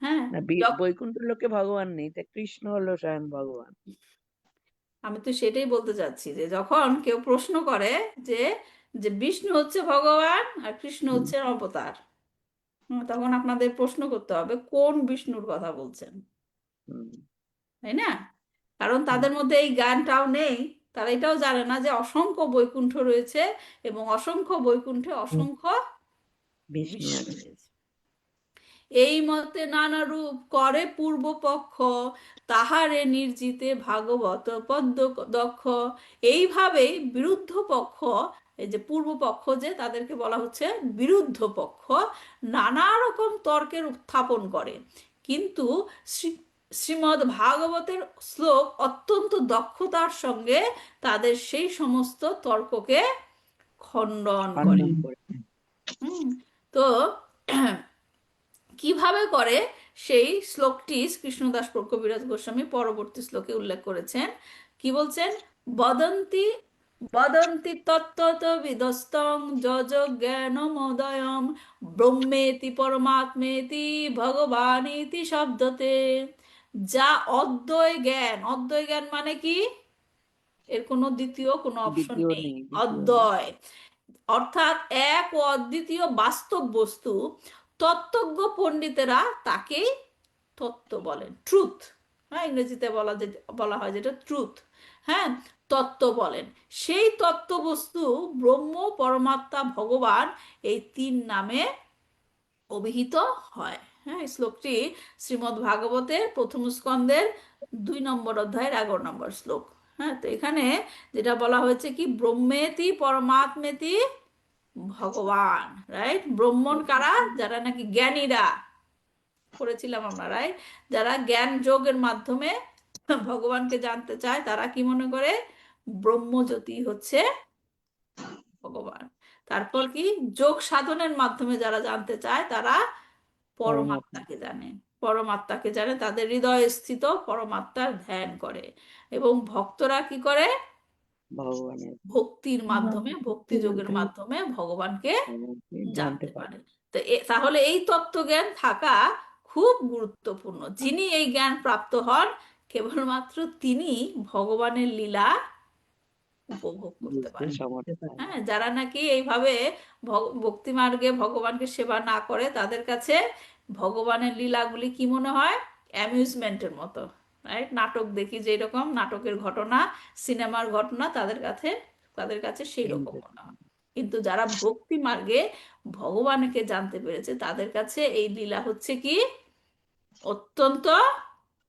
হ্যাঁ, না, বৈকুণ্ঠ লোকে ভগবান নেই, তা কৃষ্ণ হলো স্বয়ং ভগবান। আমি তো সেটাই বলতে চাচ্ছি যে যখন কেউ প্রশ্ন করে যে যে বিষ্ণু হচ্ছে ভগবান আর কৃষ্ণ হচ্ছে অবতার, তখন আপনাদের প্রশ্ন করতে হবে কোন বিষ্ণুর কথা বলছেন, হুম, তাই না? কারণ তাদের মধ্যে এই জ্ঞানটাও নেই। তারা এটাও জানে না যে অসংখ্য বৈকুণ্ঠ রয়েছে এবং অসংখ্য বৈকুণ্ঠে অসংখ্য বিষ্ণু বিষ্ণু আছে। রয়েছে। এই মতে নানা রূপ করে পূর্বপক্ষ, তাহারে নির্জিতে ভাগবত পদ্ম দক্ষ। এইভাবেই বিরুদ্ধ পক্ষ, এই যে পূর্ব পক্ষ যে তাদেরকে বলা হচ্ছে বিরুদ্ধ পক্ষ, নানা রকম তর্কের উত্থাপন করে, কিন্তু শ্রীমদ্ ভাগবতের শ্লোক অত্যন্ত দক্ষতার সঙ্গে তাদের সেই সমস্ত তর্ককে খণ্ডন করে। খণ্ডন করে। তো কিভাবে করে সেই শ্লোকটি কৃষ্ণদাস কবিরাজ গোস্বামী পরবর্তী শ্লোকে উল্লেখ করেছেন। কি বলছেন? বদন্তি বদন্তি তত্ত্বত বিদস্তং যজ জ্ঞানমোদয়ম ব্রহ্মেতি পরমাত্মেতি ভগবানিতি শব্দতে। যা অদ্বয় জ্ঞান মানে কি? এর কোনো দ্বিতীয় কোনো অপশন দ্বিতীয় নেই, নেই, অদ্বয় অর্থাৎ এক ও অদ্বিতীয় বাস্তব বস্তু। তত্ত্বজ্ঞ পণ্ডিতেরা তাকেই তত্ত্ব বলেন, ট্রুথ। হ্যাঁ, ইংরেজিতে বলা হয় যেটা ট্রুথ। হ্যাঁ, তত্ত্ব বলেন। সেই তত্ত্ব বস্তু ব্রহ্ম, পরমাত্মা, ভগবান এই 3 নামে অভিহিত হয়। হ্যাঁ, এই শ্লোকটি শ্রীমদ্ ভাগবতের প্রথম স্কন্দের 2 নম্বর অধ্যায়ের 11 নম্বর শ্লোক। হ্যাঁ, তো এখানে যেটা বলা হয়েছে কি ব্রহ্মেতি পরমাত্মেতি ভগবান, রাইট? ব্রহ্মণ কারা? যারা নাকি জ্ঞানীরা, পড়েছিলাম আমরা, রাইট? যারা জ্ঞান যোগের মাধ্যমে ভগবানকে জানতে চায় তারা কি মনে করে ব্রহ্মজ্যোতি হচ্ছে ভগবান। তারপর কি যোগ সাধনের মাধ্যমে যারা জানতে চায় তারা পরমাত্মা পরমাত্মাকে জানে, তাদের হৃদয়ে স্থিত পরমাত্মার ধ্যান করে এবং ভক্তরা কি করে ভগবানের ভক্তির মাধ্যমে, ভক্তি যোগের মাধ্যমে ভগবানকে জানতে জানতে পারে। পারে। তো তাহলে এই তত্ত্বজ্ঞান থাকা খুব গুরুত্বপূর্ণ। যিনি এই জ্ঞান প্রাপ্ত হন কেবলমাত্র তিনি ভগবানের লীলা উপভোগ করতে বুঝতে পারেন। সমর্থ হয়। হ্যাঁ, যারা নাকি এইভাবে ভক্তি মার্গে ভগবানকে সেবা না করে তাদের কাছে ভগবানের লীলাগুলি কি মনে হয়? অ্যামিউজমেন্টের মতো, রাইট? নাটক দেখি যেই রকম নাটকের ঘটনা, সিনেমার ঘটনা, তাদের কাছে সেই রকম মনে হয়। কিন্তু যারা ভক্তি মার্গে ভগবানকে জানতে পেরেছে তাদের কাছে এই লীলা হচ্ছে কি অত্যন্ত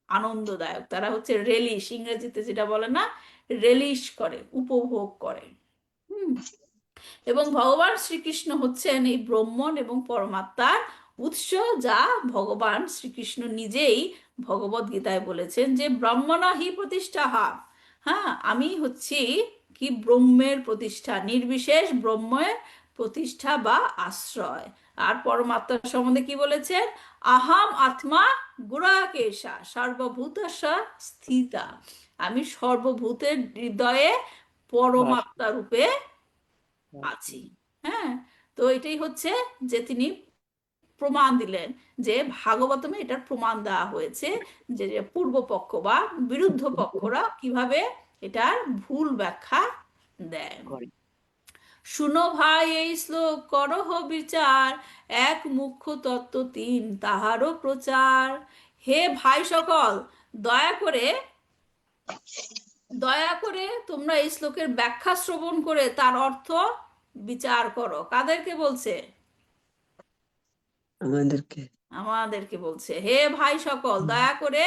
আনন্দদায়ক। তারা হচ্ছে রেলিশ, ইংরেজিতে যেটা বলে না, রেলিশ করে, উপভোগ করে। এবং ভগবান শ্রীকৃষ্ণ হচ্ছেন এই ব্রহ্মণ এবং পরমাত্মার উৎস, যা ভগবান শ্রীকৃষ্ণ নিজেই ভগবত গীতায় বলেছেন যে ব্রহ্মণা হি প্রতিষ্ঠাহা। হ্যাঁ, আমি হচ্ছি কি ব্রহ্মের প্রতিষ্ঠা, নির্বিশেষ ব্রহ্মের প্রতিষ্ঠা বা আশ্রয়। আর পরমাত্মা সম্বন্ধে কি বলেছেন? আহাম আত্মা গুড়াকেশা সর্বভূতস্য স্থিতা, আমি সর্বভূতের হৃদয়ে পরমাত্মা রূপে আছি। হ্যাঁ, তো এটাই হচ্ছে যে তিনি প্রমাণ দিলেন, যে ভাগবতমে এটার প্রমাণ দেওয়া হয়েছে, যে যে পূর্বপক্ষ বা বিরুদ্ধ পক্ষরা কিভাবে এটার ভুল ব্যাখ্যা দেয়। করে। শুনো ভাই এই শ্লোক করহ বিচার, এক মুখ্য তত্ত্ব তিন তাহারও প্রচার। হে ভাই সকল, দয়া করে দয়া করে তোমরা এই শ্লোকের ব্যাখ্যা শ্রবণ করে তার অর্থ বিচার করো। কাদেরকে বলছে? আমাদেরকে। আমাদেরকে বলছে, হে ভাই সকল, দয়া করে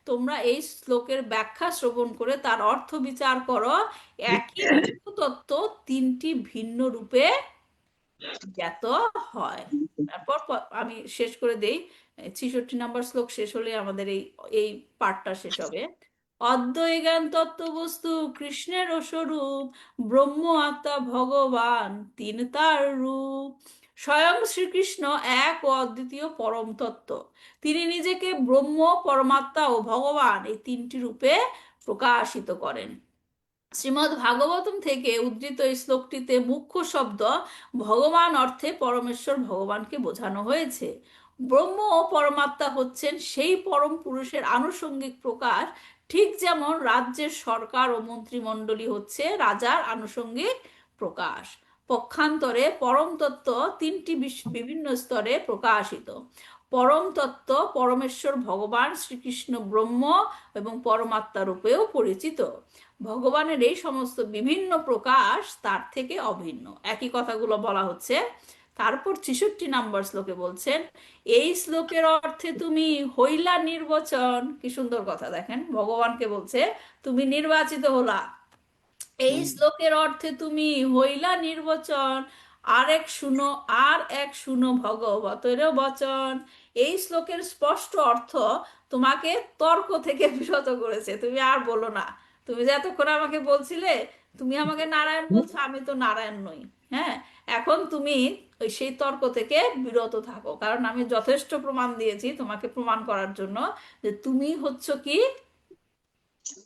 তোমরা এই শ্লোকের ব্যাখ্যা শ্রবণ করে তার অর্থ বিচার করো। একই মুখ্য তত্ত্ব তিনটি ভিন্ন রূপে জ্ঞাত হয়। তারপর আমি শেষ করে দেই, 66 নম্বর শ্লোক শেষ হলে আমাদের এই এই পার্টটা শেষ হবে। অদ্বৈ জ্ঞান তত্ত্ববস্তু কৃষ্ণের স্বরূপ, ব্রহ্ম আত্মা ভগবান তিন তার রূপ। স্বয়ং শ্রীকৃষ্ণ এক ও অদ্বিতীয় পরম তত্ত্ব, তিনি নিজেকে ব্রহ্ম, পরমাত্মা ও ভগবান এই তিনটি রূপে প্রকাশিত করেন। শ্রীমদ্ ভাগবতম থেকে উদ্ধৃত এই শ্লোকটিতে মুখ্য শব্দ ভগবান অর্থে পরমেশ্বর ভগবানকে বোঝানো হয়েছে। ব্রহ্ম ও পরমাত্মা হচ্ছেন সেই পরম পুরুষের আনুষঙ্গিক প্রকাশ, ঠিক যেমন রাজ্যের সরকার ও মন্ত্রিমণ্ডলী হচ্ছে রাজার আনুষঙ্গিক প্রকাশ। পক্ষান্তরে পরম তত্ত্ব তিনটি বিভিন্ন স্তরে প্রকাশিত। পরম তত্ত্ব পরমেশ্বর ভগবান শ্রীকৃষ্ণ ব্রহ্ম এবং পরমাত্মা রূপেও পরিচিত। ভগবানের এই সমস্ত বিভিন্ন প্রকাশ তার থেকে অভিন্ন। একই কথাগুলো বলা হচ্ছে। তারপর 66 নম্বর শ্লোকে বলছেন, এই শ্লোকের অর্থে তুমি হইলা নির্বাচন। কি সুন্দর কথা, দেখেন ভগবানকে বলছে তুমি নির্বাচিত হলা। এই শ্লোকের অর্থে তুমি হইলা নির্বাচন, আর এক শুনো ভগবতের বচন। এই শ্লোকের স্পষ্ট অর্থ তোমাকে তর্ক থেকে বিরত করেছে। তুমি আর বলো না, তুমি যে এতক্ষণ আমাকে বলছিলে তুমি আমাকে নারায়ণ বলছো, আমি তো নারায়ণ নই। হ্যাঁ, এখন তুমি ওই সেই তর্ক থেকে বিরত থাকো, কারণ আমি যথেষ্ট প্রমাণ দিয়েছি তোমাকে প্রমাণ করার জন্য যে তুমি হচ্ছ কি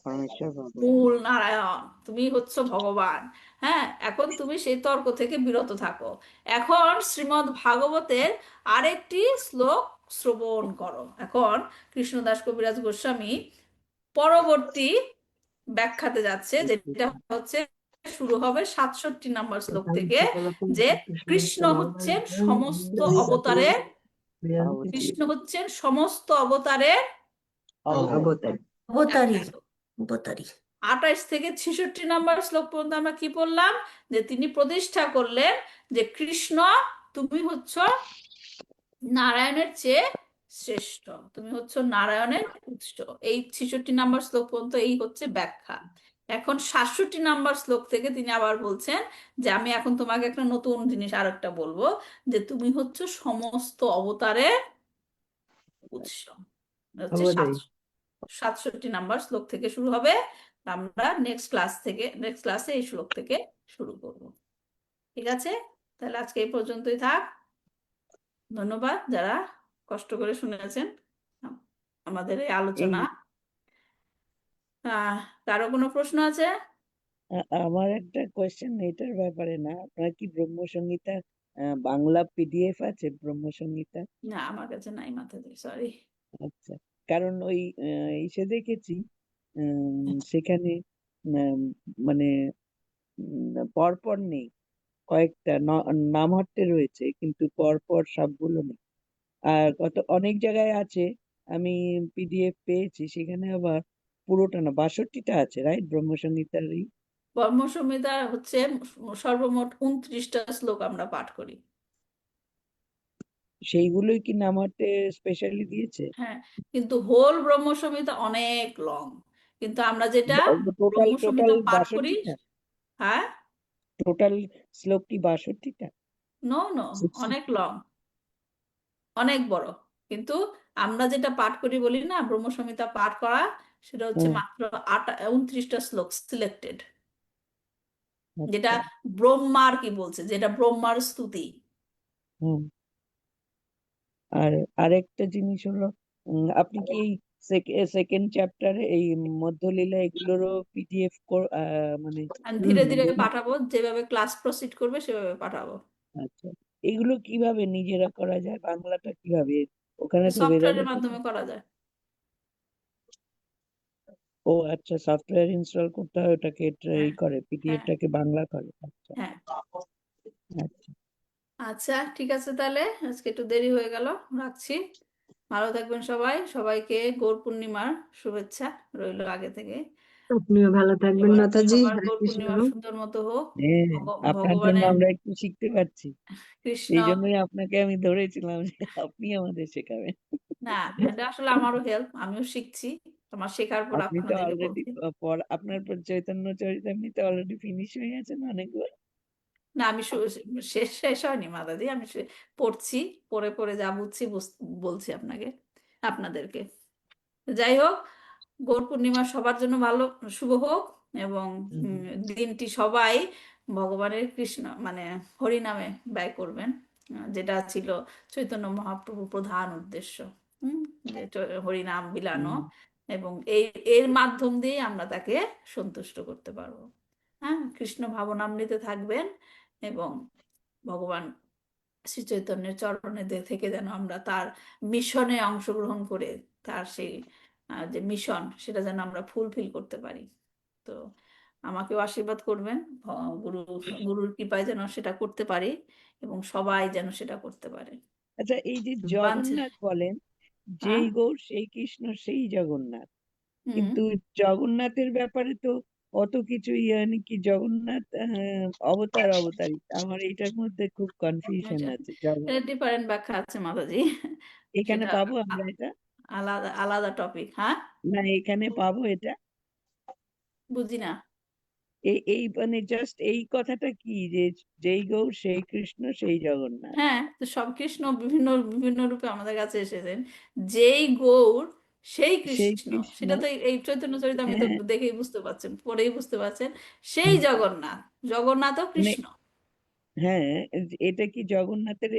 পরমেশ্বর ভগবান। মূল নারায়ণ, তুমি হচ্ছ ভগবান। হ্যাঁ, এখন তুমি সেই তর্ক থেকে বিরত থাকো। এখন শ্রীমদ্ ভাগবতের আরেকটি শ্লোক শ্রবণ করো। এখন কৃষ্ণদাস কবিরাজ গোস্বামী পরবর্তী ব্যাখ্যাতে যাচ্ছে, যেটা হচ্ছে শুরু হবে 67 নম্বর শ্লোক থেকে, যে কৃষ্ণ হচ্ছেন সমস্ত অবতারের কৃষ্ণ হচ্ছেন সমস্ত অবতারের অবতার। অবতারী অবতারী 28 থেকে 66 নম্বর শ্লোক পর্যন্ত আমরা কি পড়লাম? যে তিনি প্রতিষ্ঠা করলেন যে কৃষ্ণ তুমি হচ্ছ নারায়ণের চেয়ে শ্রেষ্ঠ, তুমি হচ্ছ নারায়ণের উৎস। এই 66 নম্বর শ্লোক পর্যন্ত এই হচ্ছে ব্যাখ্যা। এখন 67 নম্বর শ্লোক থেকে তিনি আবার বলছেন যে আমি এখন তোমাকে একটা নতুন জিনিস আরেকটা বলবো, যে তুমি হচ্ছ সমস্ত অবতারের উৎস। হচ্ছে অবতারী। 67 নাম্বার শ্লোক থেকে শুরু হবে। আমরা নেক্সট ক্লাসে এই শ্লোক থেকে শুরু করব। ঠিক আছে, তাহলে আজকে এই পর্যন্তই থাক। ধন্যবাদ যারা কষ্ট করে শুনেছেন আমাদের এই আলোচনা। কারো কোনো প্রশ্ন আছে? আমার একটা কোয়েশ্চেন এটার ব্যাপারে না, আপনার কি ব্রহ্মসংহিতা বাংলা পিডিএফ আছে ব্রহ্মসংহিতা? না, আমার কাছে নাই, মাথাতে, সরি। আচ্ছা, কারণ ওই ইসে দেখেছি সেখানে উম, মানে পরপর নেই, কয়েকটা নামহট্টে রয়েছে কিন্তু পরপর সবগুলো নেই। আর অনেক জায়গায় আছে, আমি পিডিএফ পেয়েছি, সেখানে আবার পুরোটা না 62টা আছে, রাইট? ব্রহ্মসংহিতারই ব্রহ্মসংহিতা হচ্ছে সর্বমোট 29টা শ্লোক আমরা পাঠ করি। সেইগুলোই কি নামহট্টে স্পেশালি দিয়েছে? হ্যাঁ, কিন্তু হোল ব্রহ্মসংহিতা অনেক লং, কিন্তু আমরা যেটা টোটাল ব্রহ্মসংহিতা পাঠ করি, 62টা? হ্যাঁ, টোটাল শ্লোক কি 62টা? নো নো, অনেক লং, অনেক বড়। কিন্তু আমরা যেটা পাঠ করি বলি না ব্রহ্মসংহিতা পাঠ করা, সেটা হচ্ছে মাত্র 29টা শ্লোক সিলেক্টেড। যেটা আচ্ছা। ব্রহ্মার কি বলছে, যেটা ব্রহ্মার স্তুতি। হুম। আর আরেকটা জিনিস হলো, আপনি কি এই সেকেন্ড চ্যাপ্টারে এই মধ্যলীলা এগুলোরও পিডিএফ মানে আমি ধীরে ধীরে দিবেন? পাঠাবো, যেভাবে ক্লাস প্রসিড করবে সেভাবে পাঠাবো। আচ্ছা, এগুলো কিভাবে নিজেরা করা যায়? বাংলাটা কিভাবে? ওখানে তো সফটওয়্যারের বেদান্তের মাধ্যমে করা যায়। ও আচ্ছা, সফটওয়্যার ইনস্টল করতে হয়, ওটাকে হ্যাঁ, এই করে হ্যাঁ, পিডিএফটাকে বাংলা করে। আচ্ছা হ্যাঁ। আচ্ছা। আচ্ছা, ঠিক আছে, তাহলে আজকে একটু দেরি হয়ে গেল, রাখছি। ভালো থাকবেন সবাই, সবাইকে গৌর পূর্ণিমার শুভেচ্ছা রইল আগে থেকে। আপনিও ভালো থাকবেন এবার মাতাজি। সবার হরে গৌর কৃষ্ণ। পূর্ণিমা সুন্দর মতো হোক। হ্যাঁ, আপনার জন্য ভগবানের আমরা একটু শিখতে পারছি, কৃষ্ণ, সেই জন্যই আপনাকে আমি ধরেছিলাম যে আপনি আমাদের শেখাবেন। না, এটা আসলে আমারও হেল্প, আমিও শিখছি, আমার শেখার পর আপনি তো আপনাদেরকে অলরেডি বলছি। আপনার চৈতন্য চরিতামৃত অলরেডি ফিনিশ হয়ে গেছেন অনেকবার। না, আমি শেষ শেষ হয়নি মাদাদি, আমি পড়ছি, পড়ে পড়ে যা বুঝছি বলছি আপনাদেরকে। যাই হোক, গৌর পূর্ণিমা সবার জন্য ভালো, শুভ হোক, এবং হুম। দিনটি সবাই ভগবানের কৃষ্ণ মানে হরি নামে ব্যয় করবেন, যেটা ছিল চৈতন্য মহাপ্রভুর প্রধান উদ্দেশ্য। যে হরি নাম বিলানো, হুম। এবং এর মাধ্যম দিয়ে আমরা তাকে সন্তুষ্ট করতে পারবো। হ্যাঁ, কৃষ্ণ ভাবনামৃতে থাকবেন, এবং ভগবান শ্রী চৈতন্যের চরণে থেকে যেন আমরা তার মিশনে অংশগ্রহণ করে তার সেই যে মিশন, সেটা যেন আমরা ফুলফিল করতে পারি। তো আমাকেও আশীর্বাদ করবেন, গুরুর কৃপায় যেন সেটা করতে পারি, এবং সবাই যেন সেটা করতে পারে। আচ্ছা, এই যে বাঞ্ছে, জগন্নাথ বলেন, হ্যাঁ, যেই গৌর সেই কৃষ্ণ সেই জগন্নাথ, হুম, কিন্তু জগন্নাথের ব্যাপারে তো অত কিছু কি জগন্নাথ অবতার অবতারিত, আমার এইটার মধ্যে খুব কনফিউশন এটা আছে। এটা ডিফারেন্ট ব্যাখ্যা আছে মাতাজি, এখানে সেটা পাবো আ- আমরা এটা? আলাদা আলাদা টপিক। হ্যাঁ, না, এখানে পাবো এটা? বুঝি না। এই মানে জাস্ট এই কথাটা কি, যে যেই গৌর সেই কৃষ্ণ সেই জগন্নাথ? হ্যাঁ, তো সব কৃষ্ণ বিভিন্ন বিভিন্ন রূপে আমাদের কাছে এসেছেন, যেই গৌর সেই সেই কৃষ্ণ, কৃষ্ণ। সেটা তো এই চৈতন্য চরিতামৃত হ্যাঁ। দেখেই বুঝতে পারছেন, পড়েই বুঝতে পারছেন। সেই হুম। জগন্নাথ, জগন্নাথ ও মানে কৃষ্ণ। হ্যাঁ, এটা কি জগন্নাথের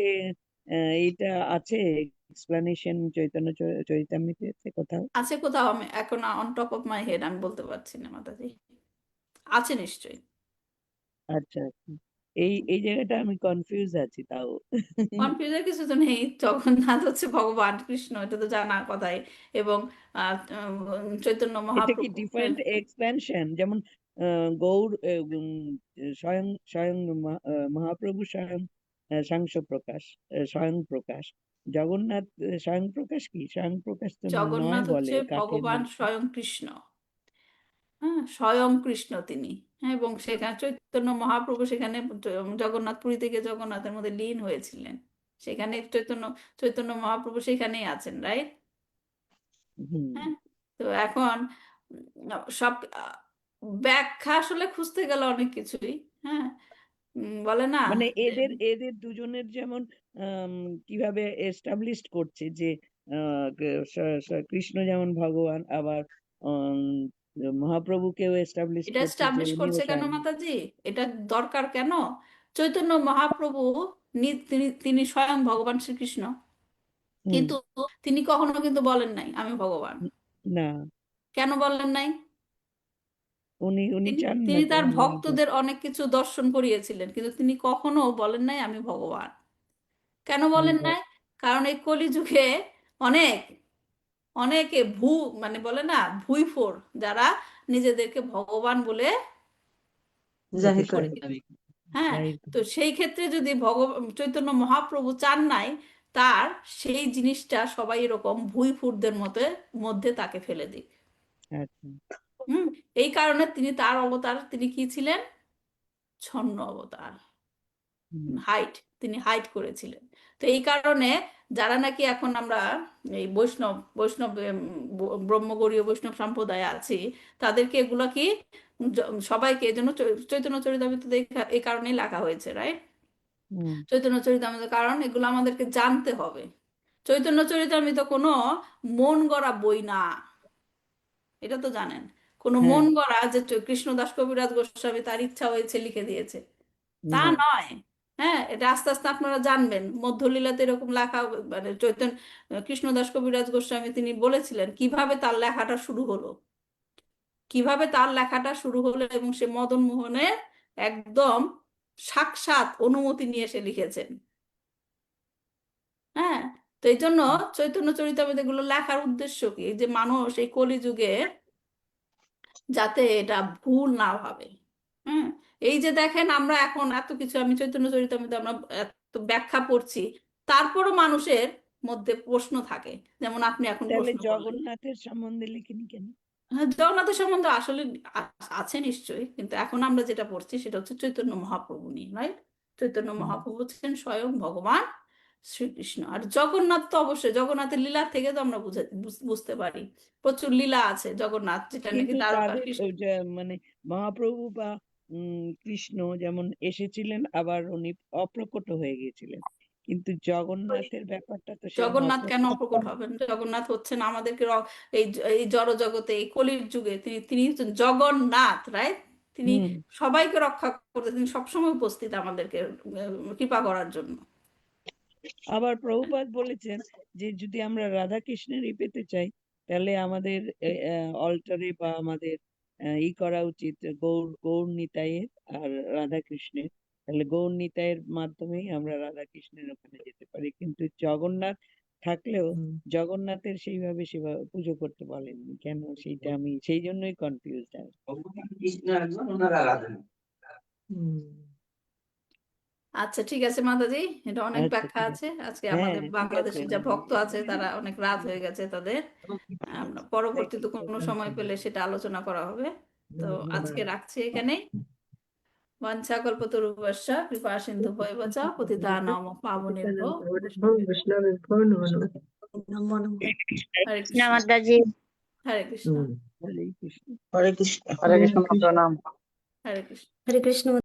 এইটা আছে এক্সপ্লানেশন চৈতন্য চরিতামৃতে কোথাও? আছে কোথাও, আমি এখন on top of my head আমি বলতে পারছি না মাতাজি, আছে নিশ্চয়ই। আচ্ছা আচ্ছা। এই এই জায়গাটা আমি কনফিউজ আছি তাও। কনফিউজের কিছু তো নেই, জগন্নাথ হচ্ছে ভগবান কৃষ্ণ, এটা তো জানার কথাই। এবং চৈতন্য এটা কি মহাপ্রভুর ডিফারেন্ট এক্সপ্যানশন? যেমন গৌর স্বয়ং স্বয়ং মহাপ্রভু স্বয়ং সাংস প্রকাশ, স্বয়ং প্রকাশ। জগন্নাথ স্বয়ং প্রকাশ কি? স্বয়ং প্রকাশ তো নয় জগন্নাথ বলে হচ্ছে কাঠের ভগবান মধ্যে। স্বয়ং কৃষ্ণ। হ্যাঁ, স্বয়ং কৃষ্ণ তিনি। হ্যাঁ, এবং সেখানে চৈতন্য মহাপ্রভু সেখানে জগন্নাথ পুরী থেকে জগন্নাথের মধ্যে লীন হয়েছিলেন, সেখানে চৈতন্য চৈতন্য মহাপ্রভু সেখানেই আছেন, রাইট? হুম। হ্যাঁ, তো এখন সব ব্যাখ্যা আসলে খুঁজতে গেলে অনেক কিছুই। হ্যাঁ, বলে না মানে যে এদের এদের দুজনের যেমন আম, কিভাবে এস্টাবলিশড করছে যে কৃষ্ণ যেমন ভগবান, আবার উম, মহাপ্রভুকেও এস্টাবলিশ এটা করছে যে এস্টাবলিশ উনিও করছে কেন স্বয়ং। মাতাজি, এটা দরকার কেন? চৈতন্য মহাপ্রভু তিনি তিনি স্বয়ং ভগবান শ্রীকৃষ্ণ, হুম। কিন্তু তিনি কখনো কিন্তু বলেন নাই আমি ভগবান। না, কেন বললেন নাই? উনি উনি তিনি চান না তিনি তো তার উনি ভক্তদের অনেক কিছু দর্শন করিয়েছিলেন, কিন্তু তিনি কখনো বলেন নাই আমি ভগবান। কেন আমি বলেন নাই? কারণ এই কলিযুগে অনেক অনেকে মানে বলে না ভুইফোড়, যারা নিজেদেরকে ভগবান বলে জাহির প্রতিষ্ঠা করে। করেছে। করে। হ্যাঁ, তাই তো। তো সেই ক্ষেত্রে যদি চৈতন্য মহাপ্রভু চান নাই তার সেই জিনিসটা সবাই এরকম ভুইফুটদের মধ্যে তাকে ফেলে দিক। আচ্ছা। হুম, এই কারণে তিনি তার অবতার, তিনি কি ছিলেন? ছন্ন অবতার, হুম। হাইট, তিনি হাইট করেছিলেন। তো এই কারণে যারা নাকি এখন আমরা এই বৈষ্ণব বৈষ্ণব ব্রহ্মগরীয় বৈষ্ণব সম্প্রদায় আছি, তাদেরকে এগুলা কি সবাইকে এই জন্য চৈতন্য চরিতামৃত এই কারণেই লেখা হয়েছে, রাইট? হুম। চৈতন্য চরিতামৃত, কারণ এগুলো আমাদেরকে জানতে হবে। চৈতন্য চরিতামৃত কোনো মন গড়া বই না, এটা তো জানেন। কোনো হ্যাঁ মন গড়া যে কৃষ্ণদাস কবিরাজ গোস্বামী তার ইচ্ছা হয়েছে লিখে দিয়েছে, তা না নয়। হ্যাঁ, এটা আস্তে আস্তে আপনারা জানবেন। মধ্যলীলাতে এরকম লেখা, মানে চৈতন্য কৃষ্ণদাস কবিরাজ গোস্বামী তিনি বলেছিলেন কিভাবে তার লেখাটা শুরু হলো, কিভাবে তার লেখাটা শুরু হলো, এবং সে মদন মোহনের একদম সাক্ষাৎ অনুমতি নিয়ে সে লিখেছেন। হ্যাঁ, তো এই জন্য চৈতন্য চরিতামৃত এগুলো লেখার উদ্দেশ্য কি, এই যে মানুষ এই কলিযুগে যাতে এটা ভুল না ভাবে। হ্যাঁ, এই যে দেখেন আমরা এখন এত কিছু, আমি চৈতন্য চরিতামৃতে আমরা এত ব্যাখ্যা পড়ছি, তারপরও মানুষের মধ্যে প্রশ্ন থাকে, যেমন আপনি এখন তাহলে প্রশ্ন করলেন। জগন্নাথের সম্বন্ধে লিখিনি কেন? হ্যাঁ, জগন্নাথের সম্বন্ধে আসলে আছে নিশ্চয়ই, কিন্তু এখন আমরা যেটা পড়ছি সেটা হচ্ছে চৈতন্য মহাপ্রভু নিয়ে, রাইট? চৈতন্য মহাপ্রভু হচ্ছেন স্বয়ং ভগবান শ্রীকৃষ্ণ। আর জগন্নাথ তো অবশ্যই, জগন্নাথের লীলা থেকে তো আমরা বুঝতে পারি প্রচুর লীলা আছে জগন্নাথ, যেটা নাকি কিন্তু দ্বারকা তাদের কৃষ্ণ। ওই যে মানে মহাপ্রভু বা কৃষ্ণ যেমন এসেছিলেন, আবার উনি অপ্রকট হয়ে গিয়েছিলেন, কিন্তু জগন্নাথের ব্যাপারটা তো সেরকম জগন্নাথ কেন অপ্রকট অপ্রকট নয়। হবেন? জগন্নাথ হচ্ছেন আমাদেরকে এই জড় জগতে, এই কলির যুগে তিনি তিনি হচ্ছেন জগন্নাথ, রাইট? তিনি হুম সবাইকে রক্ষা করতে, তিনি সবসময় উপস্থিত আমাদেরকে কৃপা করার জন্য। আবার প্রভুপাদ বলেছেন যে যদি আমরা রাধা কৃষ্ণেরই পেতে চাই, তাহলে আমাদের অল্টারে বা আমাদের ই করা উচিত গৌর গৌর নিতাইয়ের আর রাধা কৃষ্ণের। তাহলে গৌর নিতাইয়ের মাধ্যমেই আমরা রাধা কৃষ্ণের ওখানে যেতে পারি, কিন্তু জগন্নাথ থাকলেও জগন্নাথের সেইভাবে সেভাবে পুজো করতে বলেননি কেন, সেইটা আমি সেই জন্যই কনফিউজ আমি। আচ্ছা, ঠিক আছে মাতাজি, এটা অনেক আচ্ছা ব্যাখ্যা ঠিক আছে। আছে, আজকে হ্যাঁ আমাদের ঠিক আছে। বাংলাদেশের যা ভক্ত আছে তারা অনেক রাত হয়ে গেছে তাদের, আমরা পরবর্তীতে কোনো সময় পেলে সেটা আলোচনা করা হবে। তো আজকে রাখছি এখানে। বাঞ্ছা কল্পতরুভ্যশ্চ কৃপা সিন্ধু ভৈবচ পতিতানাং পাবনেভ্যো বৈষ্ণবেভ্যো নমো নমঃ। নমো নমঃ। হরে কৃষ্ণ কৃষ্ণ। মাতাজি। হরে কৃষ্ণ। হরে কৃষ্ণ। হরে কৃষ্ণ, প্রণাম। হরে কৃষ্ণ। হরে কৃষ্ণ।